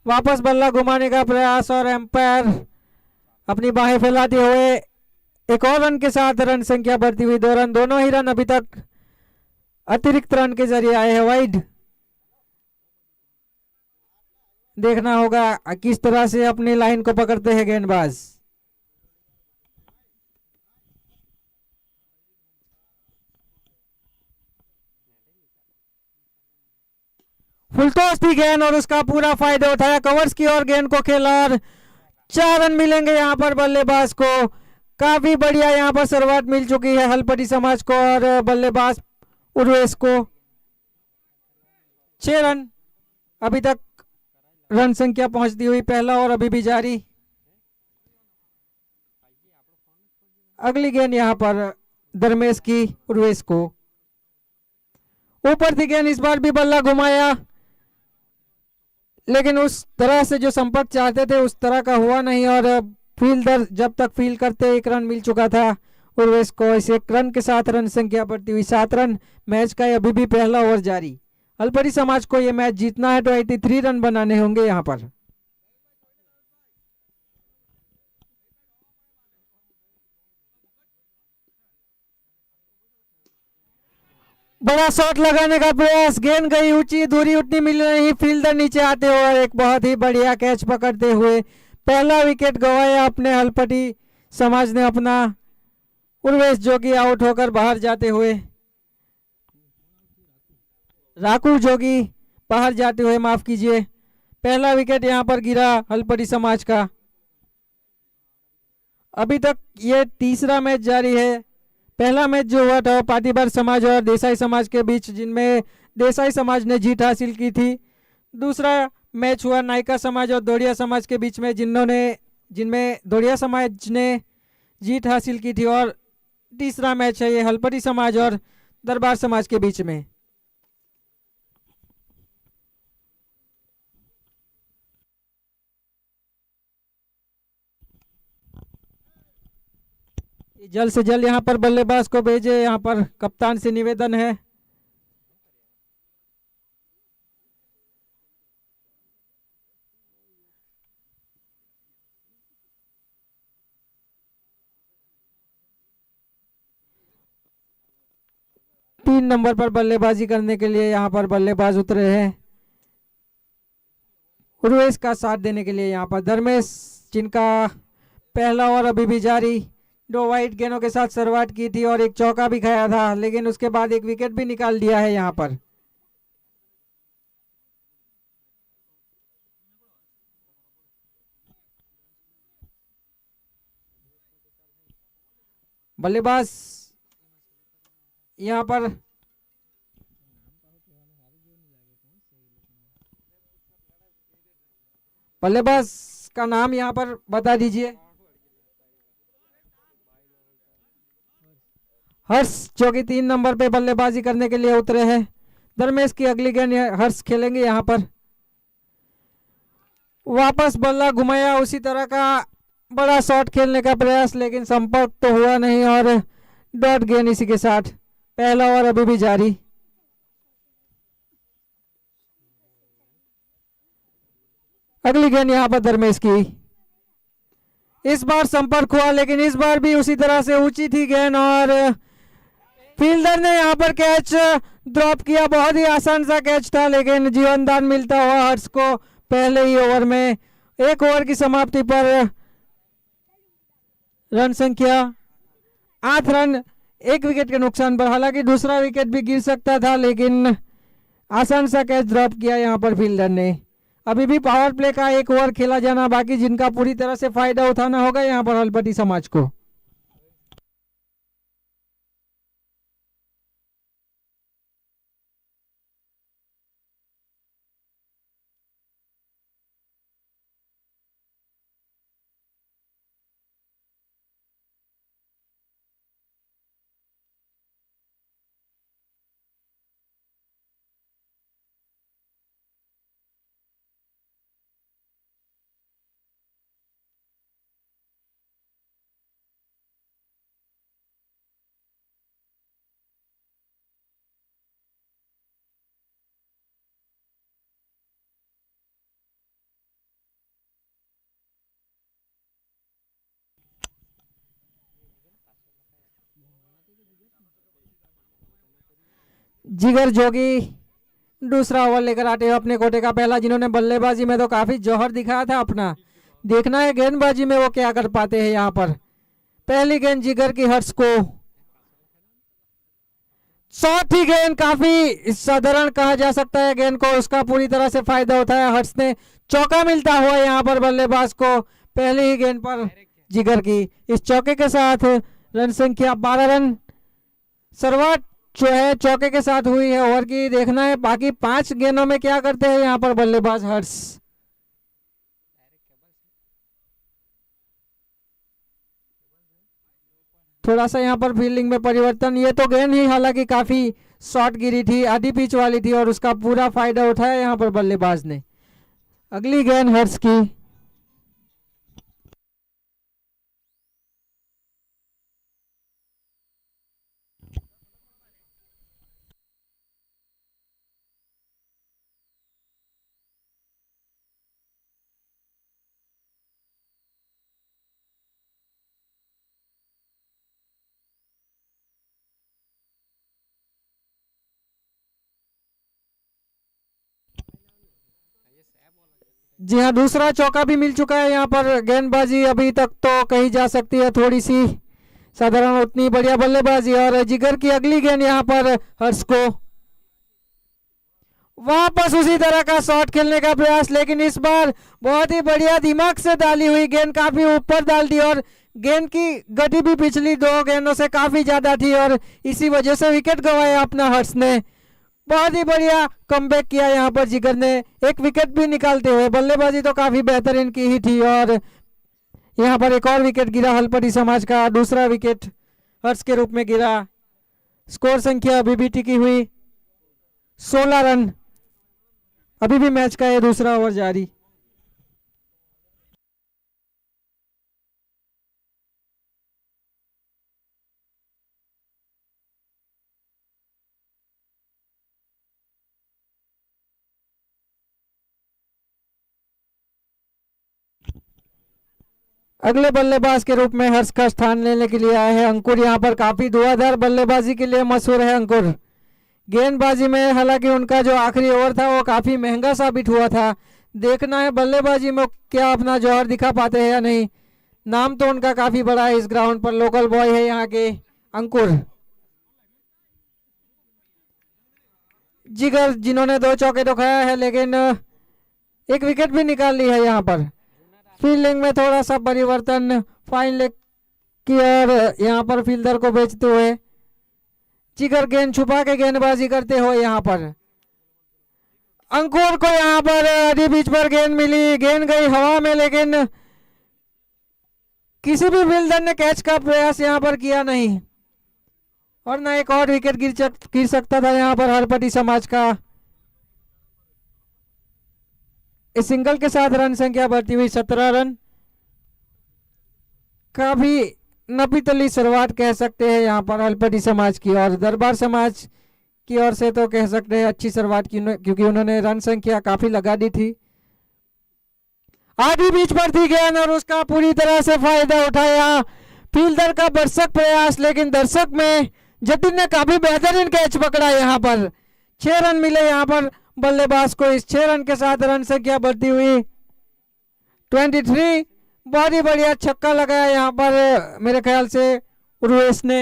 वापस बल्ला घुमाने का प्रयास और एम्पायर अपनी बाहें फैलाते हुए एक और रन के साथ रन संख्या बढ़ती हुई 2 रन। दोनों ही रन अभी तक अतिरिक्त रन के जरिए आए हैं वाइड। देखना होगा किस तरह से अपनी लाइन को पकड़ते हैं गेंदबाज। फुल टॉस थी गेंद और उसका पूरा फायदा उठाया, कवर्स की और गेंद को खेला और 4 रन मिलेंगे यहाँ पर बल्लेबाज को। काफी बढ़िया यहाँ पर शुरुआत मिल चुकी है हलपति समाज को और बल्लेबाज उर्वेश को 6 रन अभी तक रन संख्या पहुंचती हुई, पहला और अभी भी जारी। अगली गेंद यहाँ पर धर्मेश की उर्वेश को, ऊपर थी गेंद, इस बार भी बल्ला घुमाया लेकिन उस तरह से जो संपर्क चाहते थे उस तरह का हुआ नहीं और फील्डर जब तक फील्ड करते 1 रन मिल चुका था उर्वेश को। इस 1 रन के साथ रन संख्या बढ़ती हुई 7 रन। मैच का अभी भी पहला ओवर जारी। हलपति समाज को यह मैच जीतना है तो 83 रन बनाने होंगे यहाँ पर। बड़ा शॉट लगाने का प्रयास, गेंद गई ऊंची, दूरी उतनी मिल नहीं, फील्डर नीचे आते हुए एक बहुत ही बढ़िया कैच पकड़ते हुए पहला विकेट गंवाया अपने हलपति समाज ने अपना। उर्वेश जोगी आउट होकर बाहर जाते हुए, राकू जोगी बाहर जाते हुए, माफ कीजिए, पहला विकेट यहां पर गिरा हलपति समाज का। अभी तक ये तीसरा मैच जारी है। पहला मैच जो हुआ था पाटीबर समाज और देसाई समाज के बीच, जिनमें देसाई समाज ने जीत हासिल की थी। दूसरा मैच हुआ नायका समाज और दोड़िया समाज के बीच में, जिनमें दोड़िया समाज ने जीत हासिल की थी। और तीसरा मैच है ये हलपति समाज और दरबार समाज के बीच में। जल्द से जल्द यहाँ पर बल्लेबाज को भेजे, यहाँ पर कप्तान से निवेदन है। 3 नंबर पर बल्लेबाजी करने के लिए यहाँ पर बल्लेबाज उतरे हैं उर्वेश का साथ देने के लिए। यहाँ पर धर्मेश, जिनका पहला ओवर अभी भी जारी, 2 वाइड गेंदों के साथ शुरुआत की थी और एक चौका भी खाया था, लेकिन उसके बाद एक विकेट भी निकाल दिया है यहाँ पर। बल्लेबाज यहाँ पर बल्लेबाज का नाम यहाँ पर बता दीजिए। हर्ष, जो कि 3 नंबर पे बल्लेबाजी करने के लिए उतरे हैं। धर्मेश की अगली गेंद हर्ष खेलेंगे यहाँ पर। वापस बल्ला घुमाया, उसी तरह का बड़ा शॉट खेलने का प्रयास, लेकिन संपर्क तो हुआ नहीं और डॉट गेंद इसी के साथ। पहला ओवर अभी भी जारी। अगली गेंद यहाँ पर धर्मेश की। इस बार संपर्क हुआ, लेकिन इस बार भी उसी तरह से ऊंची थी गेंद और फील्डर ने यहाँ पर कैच ड्रॉप किया। बहुत ही आसान सा कैच था, लेकिन जीवनदान मिलता हुआ हर्ष को पहले ही ओवर में। 1 ओवर की समाप्ति पर रन संख्या 8 रन, 1 विकेट के नुकसान पर। हालांकि दूसरा विकेट भी गिर सकता था, लेकिन आसान सा कैच ड्रॉप किया यहाँ पर फील्डर ने। अभी भी पावर प्ले का 1 ओवर खेला जाना बाकी, जिनका पूरी तरह से फायदा उठाना होगा यहाँ पर हलपति समाज को। जिगर जोगी दूसरा ओवर लेकर आते हैं अपने कोटे का पहला, जिन्होंने बल्लेबाजी में तो काफी जौहर दिखाया था अपना। देखना है गेंदबाजी में वो क्या कर पाते हैं यहाँ पर। पहली गेंद जिगर की हर्ष को, शॉट ही गेंद काफी साधारण कहा जा सकता है गेंद को, उसका पूरी तरह से फायदा उठाया हर्ष ने। चौका मिलता हुआ यहाँ पर बल्लेबाज को पहली ही गेंद पर जिगर की। इस चौके के साथ रन संख्या 12 रन। शुरुआत जो है चौके के साथ हुई है ओवर की। देखना है बाकी 5 गेंदों में क्या करते हैं यहाँ पर बल्लेबाज हर्ष। थोड़ा सा यहाँ पर फील्डिंग में परिवर्तन। ये तो गेंद ही हालांकि काफी शॉर्ट गिरी थी, आधी पिच वाली थी और उसका पूरा फायदा उठाया यहाँ पर बल्लेबाज ने। अगली गेंद हर्ष की। जी हाँ, दूसरा चौका भी मिल चुका है यहाँ पर। गेंदबाजी अभी तक तो कही जा सकती है थोड़ी सी साधारण, उतनी बढ़िया बल्लेबाजी। और जिगर की अगली गेंद यहाँ पर हर्ष को। वापस उसी तरह का शॉट खेलने का प्रयास, लेकिन इस बार बहुत ही बढ़िया दिमाग से डाली हुई गेंद काफी ऊपर डाल दी और गेंद की गति भी पिछली 2 गेंदों से काफी ज्यादा थी और इसी वजह से विकेट गंवाया अपना हर्ष ने। बहुत ही बढ़िया कमबैक किया यहाँ पर जिगर ने, एक विकेट भी निकालते हुए। बल्लेबाजी तो काफी बेहतरीन की ही थी और यहाँ पर एक और विकेट गिरा हलपति समाज का। दूसरा विकेट हर्ष के रूप में गिरा। स्कोर संख्या अभी भी टिकी हुई 16 रन। अभी भी मैच का ये दूसरा ओवर जारी। अगले बल्लेबाज के रूप में हर्ष का स्थान लेने के लिए आए हैं अंकुर। यहाँ पर काफी धुआंधार बल्लेबाजी के लिए मशहूर है अंकुर। गेंदबाजी में हालांकि उनका जो आखिरी ओवर था वो काफी महंगा साबित हुआ था। देखना है बल्लेबाजी में क्या अपना जौहर दिखा पाते हैं या नहीं। नाम तो उनका काफी बड़ा है, इस ग्राउंड पर लोकल बॉय है यहाँ के अंकुर जिगर, जिन्होंने 2 चौके तो खाया है लेकिन एक विकेट भी निकाल ली है। यहाँ पर फील्डिंग में थोड़ा सा परिवर्तन, फाइन लेग की ओर यहाँ पर फील्डर को बेचते हुए जिगर गेंद छुपा के गेंदबाजी करते हुए यहाँ पर अंकुर को यहाँ पर आधी बीच पर गेंद मिली, गेंद गई हवा में लेकिन किसी भी फील्डर ने कैच का प्रयास यहाँ पर किया नहीं और ना एक और विकेट गिर सकता था यहाँ पर हरपति समाज का। इस सिंगल के साथ रन संख्या बढ़ती हुई 17 रन। काफी नपीतली शुरुआत कह सकते हैं यहाँ पर हरपति समाज की, और दरबार समाज की ओर से तो कह सकते हैं अच्छी शुरुआत की, क्योंकि उन्होंने रन संख्या काफी लगा दी थी। आधी बीच पर थी गेंद और उसका पूरी तरह से फायदा उठाया फील्डर का भरसक प्रयास, लेकिन दर्शक में जतिन ने काफी बेहतरीन कैच पकड़ा। यहाँ पर 6 रन मिले यहाँ पर बल्लेबाज को। इस 6 रन के साथ रन संख्या बढ़ती हुई 23। बहुत ही बढ़िया छक्का लगाया यहाँ पर मेरे ख्याल से उर्वेश ने,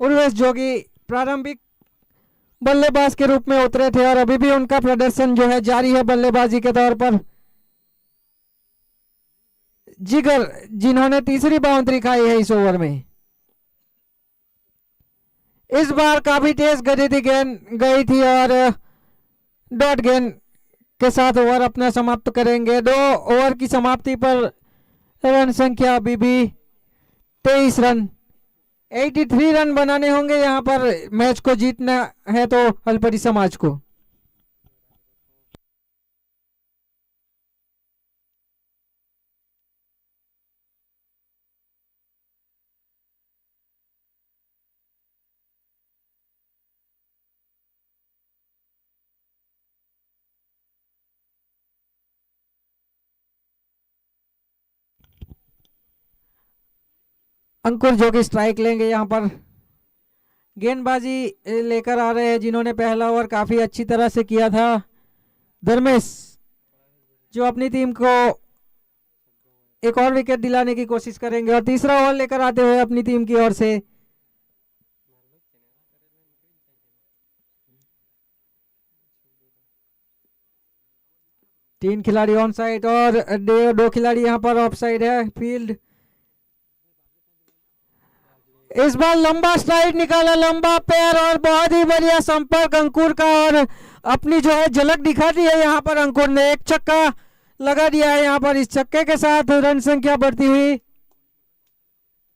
उर्वेश जोगी प्रारंभिक बल्लेबाज के रूप में उतरे थे और अभी भी उनका प्रदर्शन जो है जारी है बल्लेबाजी के तौर पर। जिगर जिन्होंने तीसरी बाउंड्री खाई है इस ओवर में। इस बार काफी तेज गति थी गेंद गई थी और डॉट गेंद के साथ ओवर अपना समाप्त करेंगे। 2 ओवर की समाप्ति पर रन संख्या अभी भी 23 रन। 83 रन बनाने होंगे यहाँ पर मैच को जीतना है तो हलपति समाज को। अंकुर जो कि स्ट्राइक लेंगे यहाँ पर। गेंदबाजी लेकर आ रहे हैं जिन्होंने पहला ओवर काफी अच्छी तरह से किया था, धर्मेश, जो अपनी टीम को एक और विकेट दिलाने की कोशिश करेंगे और तीसरा ओवर लेकर आते हुए अपनी टीम की ओर से तीन खिलाड़ी ऑन साइड और 2 खिलाड़ी यहाँ पर ऑफ साइड है। फील्ड इस बार लंबा स्ट्राइक निकाला, लंबा पैर और बहुत ही बढ़िया संपर्क अंकुर का और अपनी जो है झलक दिखा दी है यहाँ पर अंकुर ने। एक छक्का लगा दिया है यहाँ पर। इस छक्के के साथ रन संख्या बढ़ती हुई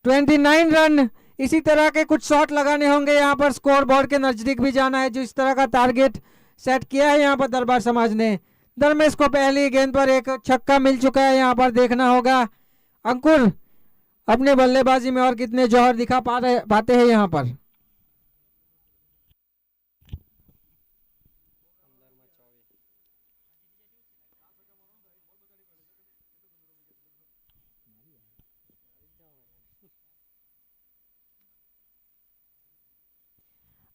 29 रन। इसी तरह के कुछ शॉट लगाने होंगे यहाँ पर, स्कोर बोर्ड के नजदीक भी जाना है, जो इस तरह का टारगेट सेट किया है यहाँ पर दरबार समाज ने। धर्मेश को पहली गेंद पर एक छक्का मिल चुका है यहाँ पर। देखना होगा अंकुर अपने बल्लेबाजी में और कितने जौहर दिखा पाते हैं यहाँ पर।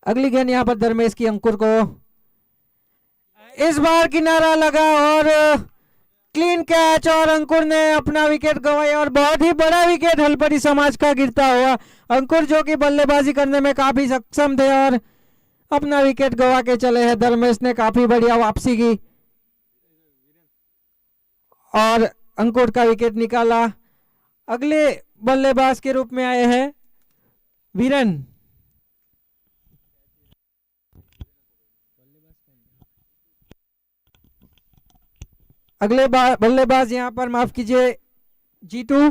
अगली गेंद यहाँ पर धर्मेश की अंकुर को। इस बार किनारा लगा और क्लीन कैच और अंकुर ने अपना विकेट गंवाया और बहुत ही बड़ा विकेट हलपति समाज का गिरता हुआ। अंकुर जो कि बल्लेबाजी करने में काफी सक्षम थे और अपना विकेट गंवा के चले हैं। धर्मेश ने काफी बढ़िया वापसी की और अंकुर का विकेट निकाला। अगले बल्लेबाज के रूप में आए हैं वीरन। अगले बल्लेबाज यहाँ पर माफ कीजिए जीतू।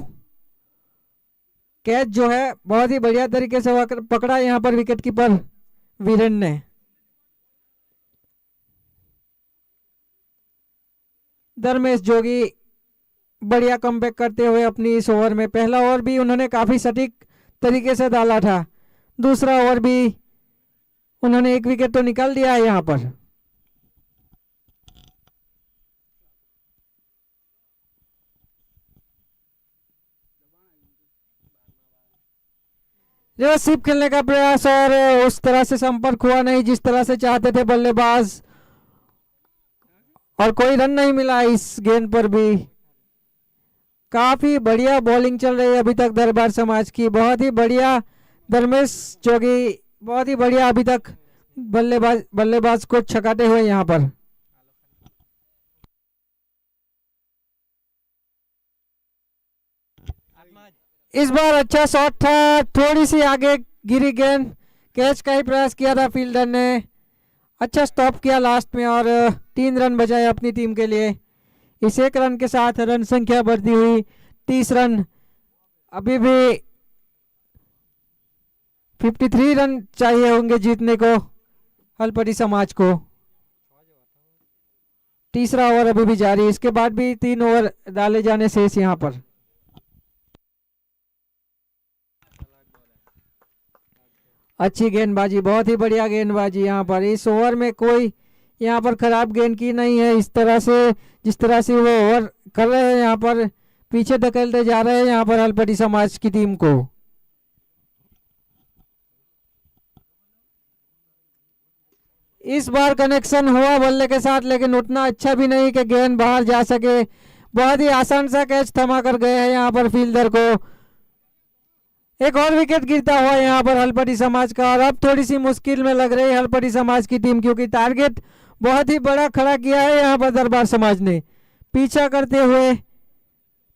कैच जो है बहुत ही बढ़िया तरीके से पकड़ा यहाँ पर विकेट कीपर वीरेन ने। धर्मेश जोगी बढ़िया कमबैक करते हुए अपनी इस ओवर में, पहला ओवर भी उन्होंने काफी सटीक तरीके से डाला था, दूसरा ओवर भी उन्होंने एक विकेट तो निकाल दिया है यहाँ पर। रिवर्सिप खेलने का प्रयास और उस तरह से संपर्क हुआ नहीं जिस तरह से चाहते थे बल्लेबाज, और कोई रन नहीं मिला इस गेंद पर भी। काफी बढ़िया बॉलिंग चल रही है अभी तक दरबार समाज की, बहुत ही बढ़िया। धर्मेश जोगी बहुत ही बढ़िया अभी तक बल्लेबाज को छकाते हुए यहाँ पर। इस बार अच्छा शॉट था, थोड़ी सी आगे गिरी गेंद, कैच का ही प्रयास किया था फील्डर ने, अच्छा स्टॉप किया लास्ट में और 3 रन बचाए अपनी टीम के लिए। इस 1 रन के साथ रन संख्या बढ़ती हुई 30 रन। अभी भी 53 रन चाहिए होंगे जीतने को हलपटी समाज को। तीसरा ओवर अभी भी जारी, इसके बाद भी 3 ओवर डाले जाने शेष यहाँ पर। अच्छी गेंदबाजी, बहुत ही बढ़िया गेंदबाजी यहाँ पर। इस ओवर में कोई यहाँ पर खराब गेंद की नहीं है। इस तरह से जिस तरह से वो ओवर कर रहे हैं यहाँ पर, पीछे धकेलते जा रहे हैं यहाँ पर हलपटी समाज की टीम को। इस बार कनेक्शन हुआ बल्ले के साथ, लेकिन उतना अच्छा भी नहीं कि गेंद बाहर जा सके। बहुत ही आसान सा कैच थमा कर गए हैं यहाँ पर फील्डर को। एक और विकेट गिरता हुआ यहाँ पर हलपटी समाज का, और अब थोड़ी सी मुश्किल में लग रही है हलपटी समाज की टीम, क्योंकि टारगेट बहुत ही बड़ा खड़ा किया है यहाँ पर दरबार समाज ने। पीछा करते हुए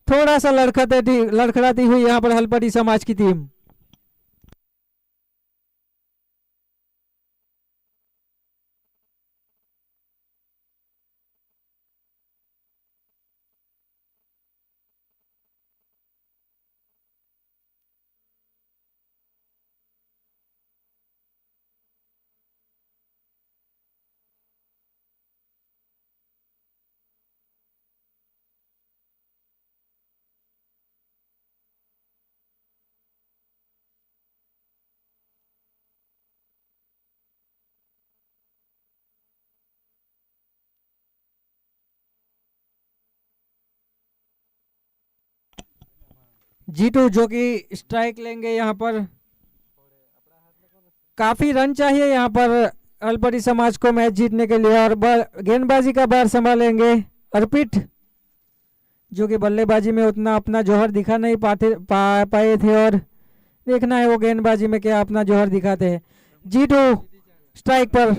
थोड़ा सा लड़खड़ाती हुई यहाँ पर हलपटी समाज की टीम। जीतू जो कि स्ट्राइक लेंगे यहाँ पर। काफी रन चाहिए यहाँ पर हलपटी समाज को मैच जीतने के लिए, और गेंदबाजी का बार संभालेंगे अर्पित, जो कि बल्लेबाजी में उतना अपना जौहर दिखा नहीं पाए थे, और देखना है वो गेंदबाजी में क्या अपना जौहर दिखाते हैं। जीतू स्ट्राइक पर,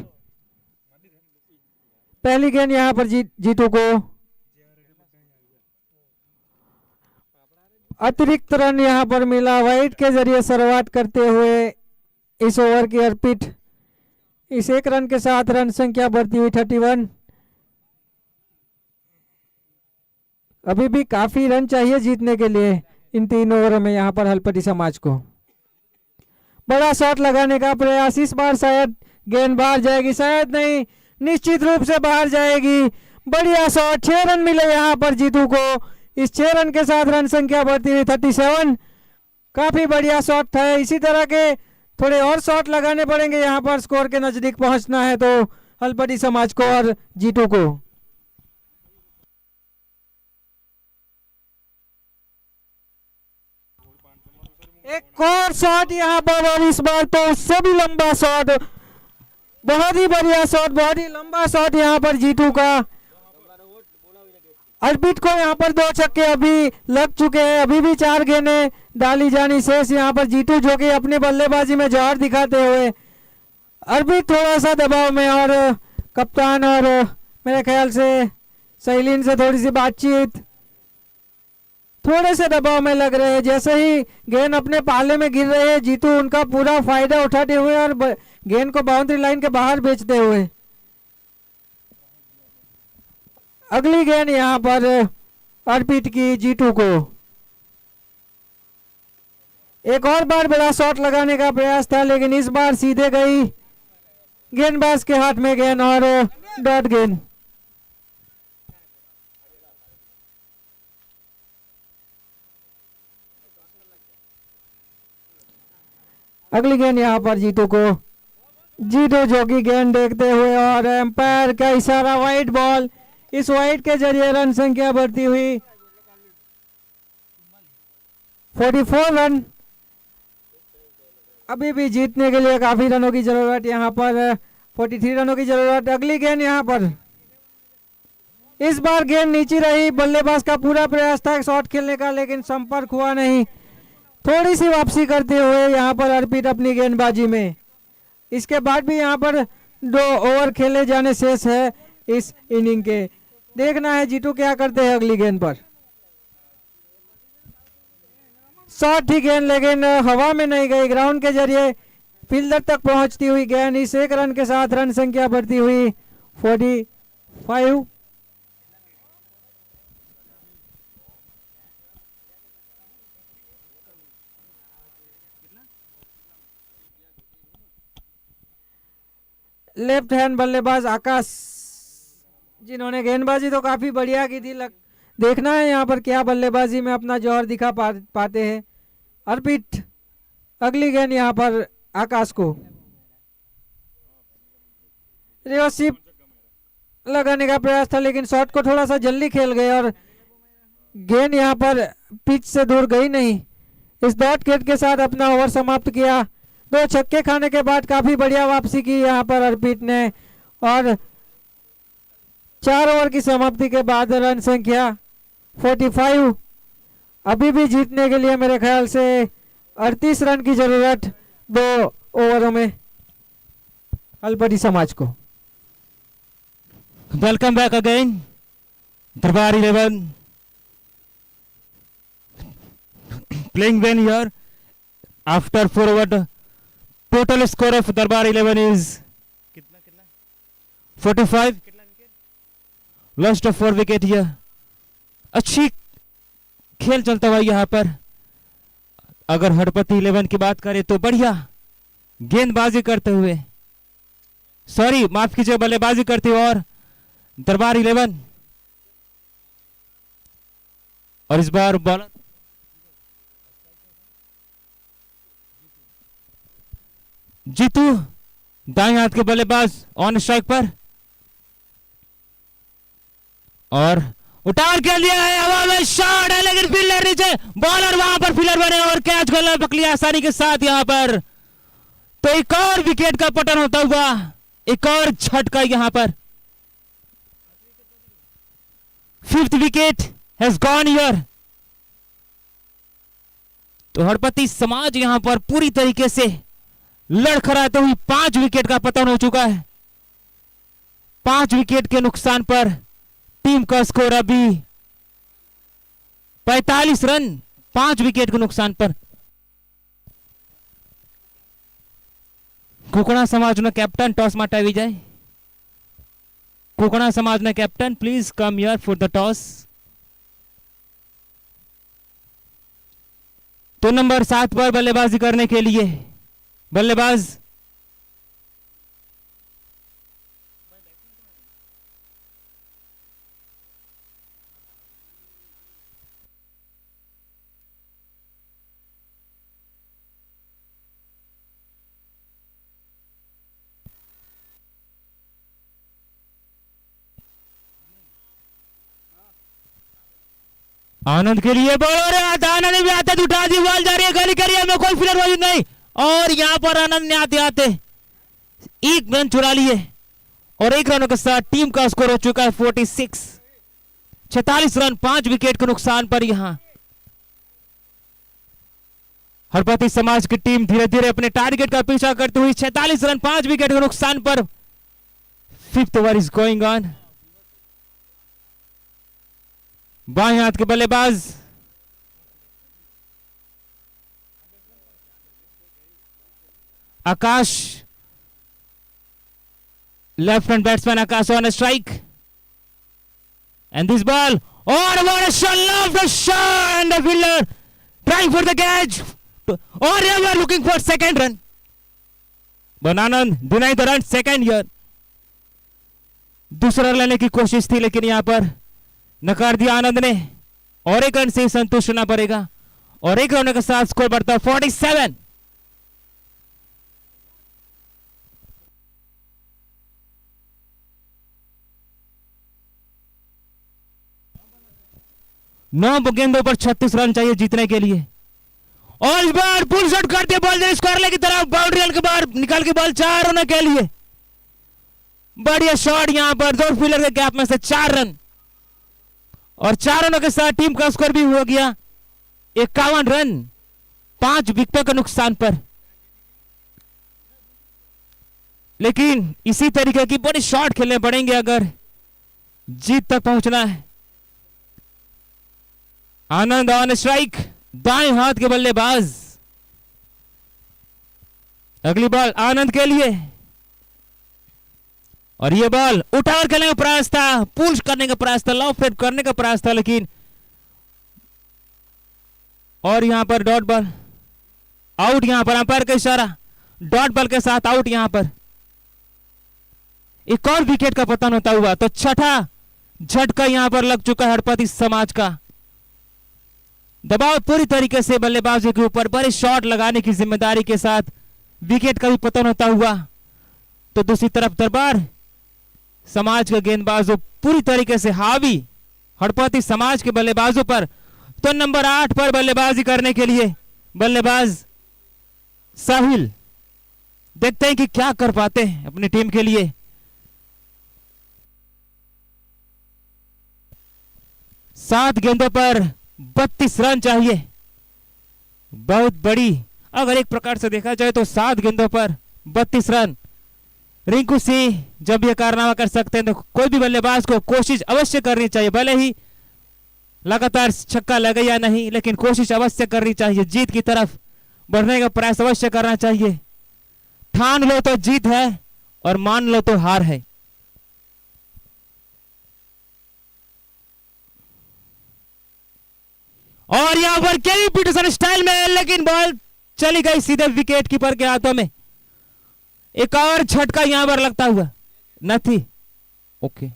पहली गेंद यहाँ पर जीतू को। अतिरिक्त रन यहाँ पर मिला, वाइड के जरिए शुरुआत करते हुए इस ओवर की अर्पित। इस 1 रन के साथ रन संख्या बढ़ती हुई 31। अभी भी काफी रन चाहिए जीतने के लिए इन 3 ओवरों में यहाँ पर हलपटी समाज को। बड़ा शॉट लगाने का प्रयास, इस बार शायद गेंद बाहर जाएगी, शायद नहीं, निश्चित रूप से बाहर जाएगी। बढ़िया शॉट, 6 रन मिले यहाँ पर जीतू को। इस 6 रन के साथ रन संख्या बढ़ती हुई 37। काफी बढ़िया शॉट था। इसी तरह के थोड़े और शॉट लगाने पड़ेंगे यहाँ पर स्कोर के नजदीक पहुंचना है तो हलपटी समाज को और जीतू को। एक और शॉट यहाँ पर, और इस बार तो उससे भी लंबा शॉट, बहुत ही बढ़िया शॉट, बहुत ही लंबा शॉट यहाँ पर जीतू का। अर्पित को यहाँ पर 2 छक्के अभी लग चुके हैं, अभी भी 4 गेंदें डाली जानी शेष यहाँ पर। जीतू जो कि अपनी बल्लेबाजी में जौहर दिखाते हुए, अर्पित थोड़ा सा दबाव में, और कप्तान और मेरे ख्याल से सैलीन से थोड़ी सी बातचीत, थोड़े से दबाव में लग रहे हैं। जैसे ही गेंद अपने पाले में गिर रहे हैं, जीतू उनका पूरा फायदा उठाते हुए और गेंद को बाउंड्री लाइन के बाहर भेजते हुए। अगली गेंद यहाँ पर अर्पित की जीतू को। एक और बार बड़ा शॉट लगाने का प्रयास था, लेकिन इस बार सीधे गई गेंदबाज के हाथ में गेंद और डॉट गेंद। अगली गेंद यहाँ पर जीतू को। जीतू जो की गेंद देखते हुए और एम्पायर का इशारा, वाइड बॉल। इस वाइड के जरिए रन संख्या बढ़ती हुई 44 रन। अभी भी जीतने के लिए काफी रनों की जरूरत, यहाँ पर 43 रनों की जरूरत। अगली गेंद यहाँ पर, इस बार गेंद नीचे रही, बल्लेबाज का पूरा प्रयास था शॉट खेलने का लेकिन संपर्क हुआ नहीं। थोड़ी सी वापसी करते हुए यहाँ पर अर्पित अपनी गेंदबाजी में। इसके बाद भी यहाँ पर 2 ओवर खेले जाने शेष है इस इनिंग के। देखना है जीतू क्या करते हैं अगली गेंद पर। शॉट ही गेंद लेकिन हवा में नहीं गई, ग्राउंड के जरिए फील्डर तक पहुंचती हुई गेंद। इस 1 रन के साथ रन संख्या बढ़ती हुई 45। लेफ्ट हैंड बल्लेबाज आकाश, जिन्होंने गेंदबाजी तो काफी बढ़िया की थी। देखना है यहाँ पर क्या बल्लेबाजी में अपना जौहर दिखा पाते हैं अर्पित। अगली गेंद यहाँ पर आकाश को रिवर्सिप लगाने का प्रयास था लेकिन शॉट को थोड़ा सा जल्दी खेल गए और गेंद यहाँ पर पिच से दूर गई नहीं। इस डॉट गेट के साथ अपना ओवर समाप्त किया। 2 छक्के खाने के बाद काफी बढ़िया वापसी की यहाँ पर अर्पित ने और 4 ओवर की समाप्ति के बाद रन संख्या 45। अभी भी जीतने के लिए मेरे ख्याल से 38 रन की जरूरत 2 ओवरों में अलपटी समाज को। वेलकम बैक अगेन दरबार 11 playing well here after 4 over. Total score of Darbar 11 is 45. Lost of 4 wicket here. अच्छी खेल चलता हुआ यहाँ पर। अगर हड़पति 11 की बात करें तो बढ़िया गेंदबाजी करते हुए, सॉरी माफ कीजिए बल्लेबाजी करते हुए, और दरबार 11 और इस बार बॉलर जीतू दाएं हाथ के बल्लेबाज ऑन स्ट्राइक पर और उतार के लिया है, हवा में शॉट है लेकिन फील्डर नीचे, बॉलर वहां पर फील्डर बने और कैच को पकड़ लिया आसानी के साथ यहां पर। तो एक और विकेट का पतन होता हुआ, एक और झटका यहां पर। 5th wicket has gone here. तो हड़पति समाज यहां पर पूरी तरीके से लड़खड़ाते हुए 5 विकेट का पतन हो चुका है। 5 विकेट के नुकसान पर टीम का स्कोर अभी 45 रन, 5 विकेट के नुकसान पर। कोकणा समाज ने कैप्टन टॉस માટે આવી જાય। कोकणा समाज ने captain please come here for the toss. तो नंबर 7 पर बल्लेबाजी करने के लिए बल्लेबाज आनंद के लिए बॉलर आनंद भी आता उठा दी, बॉल जा रही है गली करिए में, कोई फिलर मौजूद नहीं और यहां पर आनंद ने आते आते 1 रन चुरा लिए और 1 रनों के साथ टीम का स्कोर हो चुका है 46। 46 रन 5 विकेट के नुकसान पर यहां हड़पति समाज की टीम धीरे धीरे अपने टारगेट का पीछा करते हुए 46 रन 5 विकेट के नुकसान पर 5th over is going on. बाएं हाथ के बल्लेबाज Akash, left hand batsman Akash on strike end this ball और what a shot, love the shot and the fielder trying for the catch और we are looking for second run but Anand deny the run second here. दूसरा लेने की कोशिश थी लेकिन यहां पर नकार दिया आनंद ने और 1 रन से संतुष्ट होना पड़ेगा और 1 रन के साथ स्कोर बढ़ता है 47। नौ गेंदों पर 36 रन चाहिए जीतने के लिए और इस बार पुल शॉट करते बॉल स्क्वायर लेग की तरफ, बाउंड्री लाइन के बाहर निकल के बॉल 4 रन के लिए। बढ़िया शॉट यहां पर, 2 फील्डर के गैप में से 4 रन, और 4 रनों के साथ टीम का स्कोर भी हो गया 51 रन 5 विकेटों के नुकसान पर। लेकिन इसी तरीके की बड़ी शॉट खेलने पड़ेंगे अगर जीत तक पहुंचना है। आनंद ऑन स्ट्राइक, दाएं हाथ के बल्लेबाज। अगली बॉल आनंद के लिए, और ये बॉल उठाकर खेलने का प्रयास था, पुश करने का प्रयास था, लॉब फेड करने का प्रयास था, लेकिन और यहां पर डॉट बॉल आउट। यहां पर अंपायर का इशारा, डॉट बॉल के साथ आउट। यहां पर एक और विकेट का पतन होता हुआ, तो छठा झटका यहां पर लग चुका है हड़पति समाज का। दबाव पूरी तरीके से बल्लेबाजों के ऊपर, बड़े शॉट लगाने की जिम्मेदारी के साथ विकेट का भी पतन होता हुआ। तो दूसरी तरफ दरबार समाज का गेंदबाजों पूरी तरीके से हावी हड़पति समाज के बल्लेबाजों पर। तो नंबर 8 पर बल्लेबाजी करने के लिए बल्लेबाज साहिल, देखते हैं कि क्या कर पाते हैं अपनी टीम के लिए। सात गेंदों पर 32 रन चाहिए, बहुत बड़ी, अगर एक प्रकार से देखा जाए तो 7 गेंदों पर 32 रन। रिंकू सिंह जब यह कारनामा कर सकते हैं तो कोई भी बल्लेबाज को कोशिश अवश्य करनी चाहिए, भले ही लगातार छक्का लगे या नहीं, लेकिन कोशिश अवश्य करनी चाहिए, जीत की तरफ बढ़ने का प्रयास अवश्य करना चाहिए। ठान लो तो जीत है और मान लो तो हार है। और यहां पर केवी पीटरसन स्टाइल में, लेकिन बॉल चली गई सीधे विकेट कीपर के हाथों में। एक और झटका यहां पर लगता हुआ, नहीं ओके,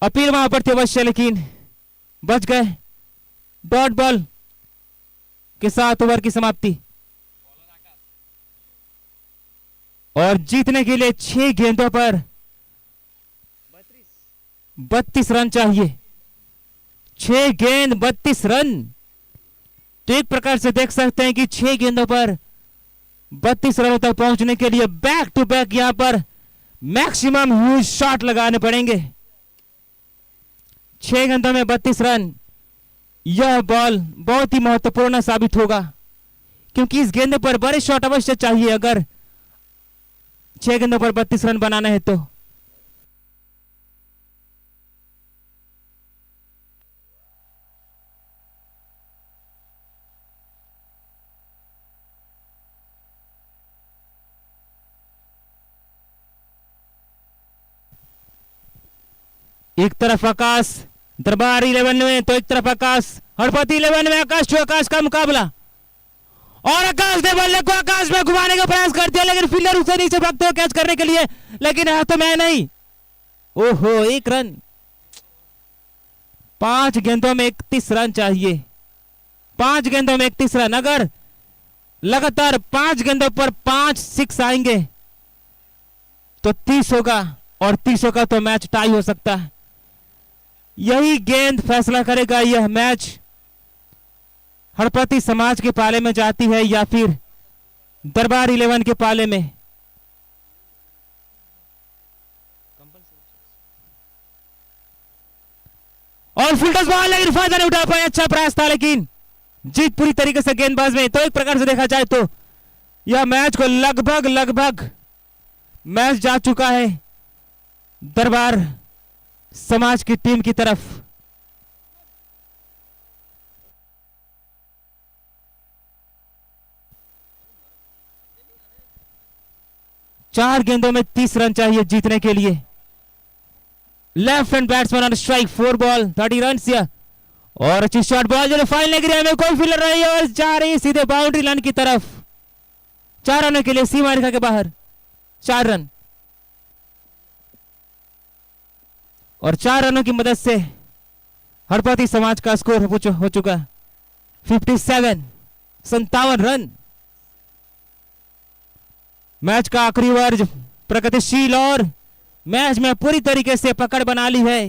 अपील वहां पर थी अवश्य, लेकिन बच गए। डॉट बॉल के साथ ओवर की समाप्ति, और जीतने के लिए 6 गेंदों पर 32 रन चाहिए। 6 गेंद 32 रन, तो एक प्रकार से देख सकते हैं कि 6 गेंदों पर 32 रनों तक पहुंचने के लिए बैक टू बैक यहां पर मैक्सिमम ह्यूज शॉट लगाने पड़ेंगे। 6 गेंदों में 32 रन, यह बॉल बहुत ही महत्वपूर्ण साबित होगा, क्योंकि इस गेंद पर बड़े शॉट अवश्य चाहिए अगर 6 गेंदों पर 32 रन बनाना है तो। एक तरफ आकाश दरबार 11 में, तो एक तरफ आकाश हड़पति 11 में। आकाश टू आकाश का मुकाबला, और आकाश ने बल्ले को आकाश में घुमाने का प्रयास कर दिया, लेकिन फील्डर उसे नीचे भागते हुए कैच करने के लिए, लेकिन हाथों में नहीं। ओहो, 1 रन। 5 गेंदों में 31 रन चाहिए, 5 गेंदों में 31 रन। अगर लगातार 5 गेंदों पर 5 6 आएंगे तो 30 होगा, और 30 का तो मैच टाई हो सकता है। यही गेंद फैसला करेगा यह मैच हड़पति समाज के पाले में जाती है या फिर दरबार 11 के पाले में। और फुलटॉस बॉल, लेकिन फायदा नहीं उठा पाए। अच्छा प्रयास था, लेकिन जीत पूरी तरीके से गेंदबाज में। तो एक प्रकार से देखा जाए तो यह मैच को लगभग मैच जा चुका है दरबार समाज की टीम की तरफ। चार गेंदों में 30 रन चाहिए जीतने के लिए। Left hand batsman on strike, 4 ball 30 run. और अच्छी शॉट बॉल जो फाइनल एरिया में कोई फील्डर रही है और जा रही है सीधे बाउंड्री लाइन की तरफ। 4 रनों के लिए सीमा रेखा के बाहर 4 रन, और 4 रनों की मदद से हड़पति समाज का स्कोर हो चुका 57 रन। मैच का आखिरी ओवर प्रगतिशील और मैच में पूरी तरीके से पकड़ बना ली है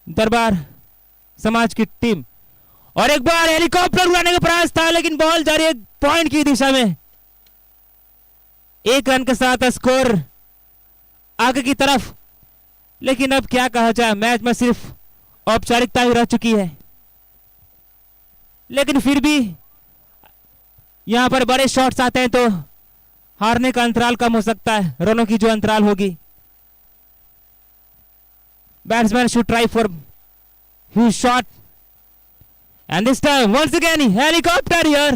दरबार समाज की टीम। और एक बार हेलीकॉप्टर उड़ाने का प्रयास था, लेकिन बॉल जा रही है पॉइंट की दिशा में। 1 रन के साथ स्कोर आगे की तरफ। लेकिन अब क्या कहा जाए, मैच में सिर्फ औपचारिकता ही रह चुकी है। लेकिन फिर भी यहां पर बड़े शॉट्स आते हैं तो हारने का अंतराल कम हो सकता है, रनों की जो अंतराल होगी। Batsman should try for huge shot and this time once again helicopter here.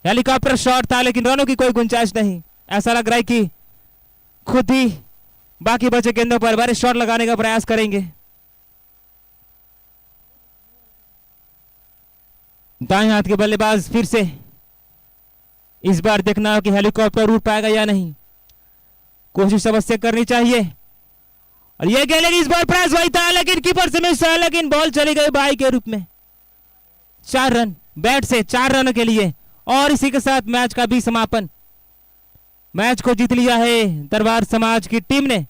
Helicopter shot था लेकिन रनों की कोई गुंजाइश नहीं। ऐसा लग रहा है कि खुद ही बाकी बचे गेंदों पर बड़े शॉट लगाने का प्रयास करेंगे। दाएं हाथ के बल्लेबाज फिर से इस बार देखना हो कि हेलीकॉप्टर उड़ पाएगा या नहीं। कोशिश अवश्य करनी चाहिए। और यह गेंद इस बार प्रयास वही था लेकिन कीपर से मिस हुआ, लेकिन बॉल चली गई बाई के रूप में। 4 रन बैट से 4 रनों के लिए और इसी के साथ मैच का भी समापन। मैच को जीत लिया है दरबार समाज की टीम ने।